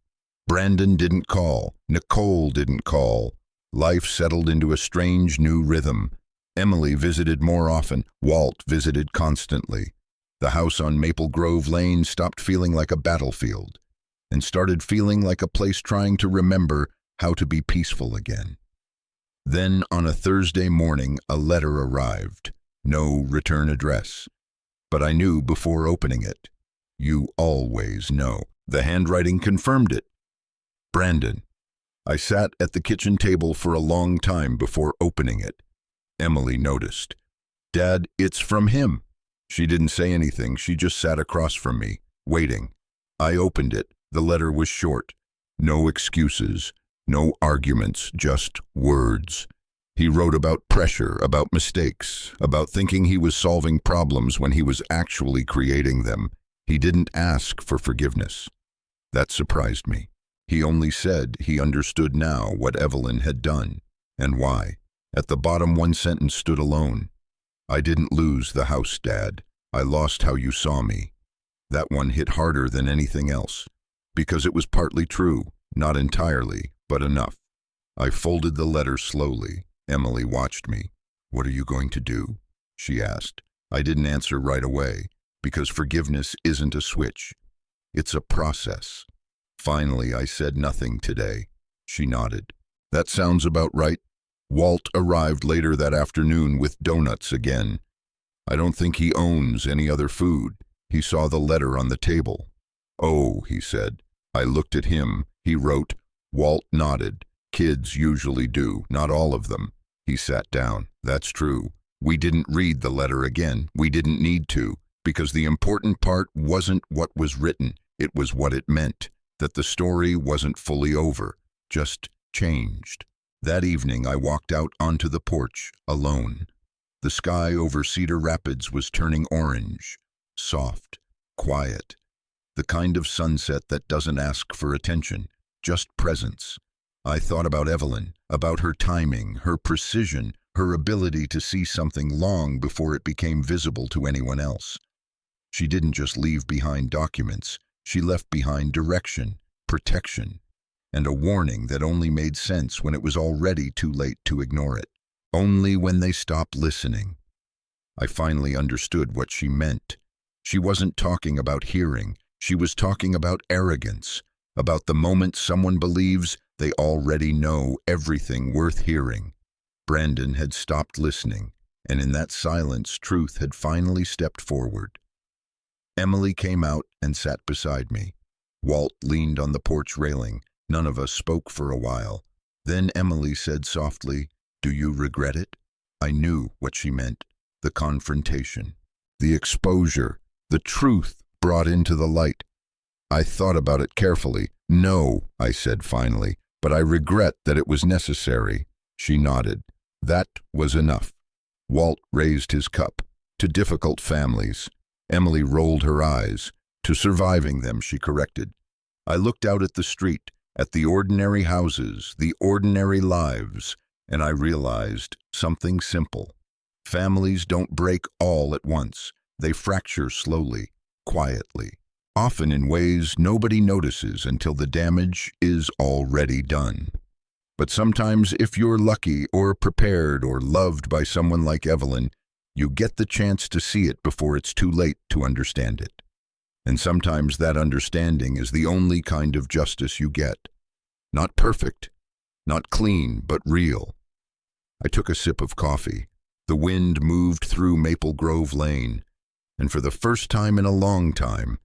Brandon didn't call. Nicole didn't call. Life settled into a strange new rhythm. Emily visited more often. Walt visited constantly. The house on Maple Grove Lane stopped feeling like a battlefield and started feeling like a place trying to remember how to be peaceful again. Then, on a Thursday morning, a letter arrived. No return address. But I knew before opening it. You always know. The handwriting confirmed it. Brandon. I sat at the kitchen table for a long time before opening it. Emily noticed. "Dad, it's from him." She didn't say anything. She just sat across from me, waiting. I opened it. The letter was short. No excuses, no arguments, just words. He wrote about pressure, about mistakes, about thinking he was solving problems when he was actually creating them. He didn't ask for forgiveness. That surprised me. He only said he understood now what Evelyn had done, and why. At the bottom, one sentence stood alone. "I didn't lose the house, Dad. I lost how you saw me." That one hit harder than anything else, because it was partly true, not entirely, but enough. I folded the letter slowly. Emily watched me. "What are you going to do?" she asked. I didn't answer right away, because forgiveness isn't a switch. It's a process. Finally, I said, "Nothing today." She nodded. "That sounds about right." Walt arrived later that afternoon with donuts again. I don't think he owns any other food. He saw the letter on the table. "Oh," he said. I looked at him. He wrote. Walt nodded. "Kids usually do, not all of them." He sat down. "That's true. We didn't read the letter again. We didn't need to, because the important part wasn't what was written. It was what it meant. That the story wasn't fully over, just changed. That evening I walked out onto the porch, alone. The sky over Cedar Rapids was turning orange, soft, quiet. The kind of sunset that doesn't ask for attention, just presence. I thought about Evelyn, about her timing, her precision, her ability to see something long before it became visible to anyone else. She didn't just leave behind documents. She left behind direction, protection, and a warning that only made sense when it was already too late to ignore it. Only when they stopped listening. I finally understood what she meant. She wasn't talking about hearing. She was talking about arrogance, about the moment someone believes they already know everything worth hearing. Brandon had stopped listening, and in that silence, truth had finally stepped forward. Emily came out and sat beside me. Walt leaned on the porch railing. None of us spoke for a while. Then Emily said softly, "Do you regret it?" I knew what she meant. The confrontation, the exposure, the truth brought into the light. I thought about it carefully. "No," I said finally, "but I regret that it was necessary." She nodded. That was enough. Walt raised his cup. "To difficult families." Emily rolled her eyes. "To surviving them," she corrected. I looked out at the street, at the ordinary houses, the ordinary lives, and I realized something simple. Families don't break all at once. They fracture slowly, quietly, often in ways nobody notices until the damage is already done. But sometimes, if you're lucky or prepared or loved by someone like Evelyn, you get the chance to see it before it's too late to understand it. And sometimes that understanding is the only kind of justice you get. Not perfect, not clean, but real. I took a sip of coffee. The wind moved through Maple Grove Lane, and for the first time in a long time,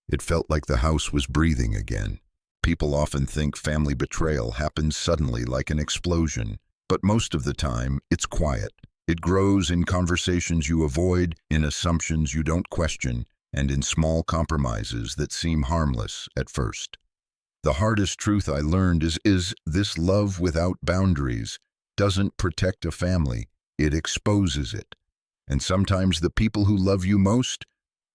it felt like the house was breathing again. People often think family betrayal happens suddenly like an explosion, but most of the time, it's quiet. It grows in conversations you avoid, in assumptions you don't question, and in small compromises that seem harmless at first. The hardest truth I learned is this: love without boundaries doesn't protect a family, it exposes it. And sometimes the people who love you most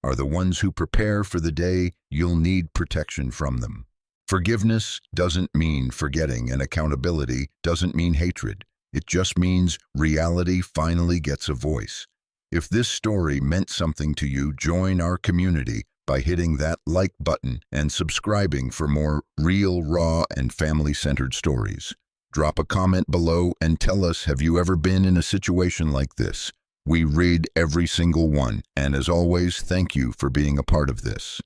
are the ones who prepare for the day you'll need protection from them. Forgiveness doesn't mean forgetting, and accountability doesn't mean hatred. It just means reality finally gets a voice. If this story meant something to you, join our community by hitting that like button and subscribing for more real, raw, and family-centered stories. Drop a comment below and tell us, have you ever been in a situation like this? We read every single one, and as always, thank you for being a part of this.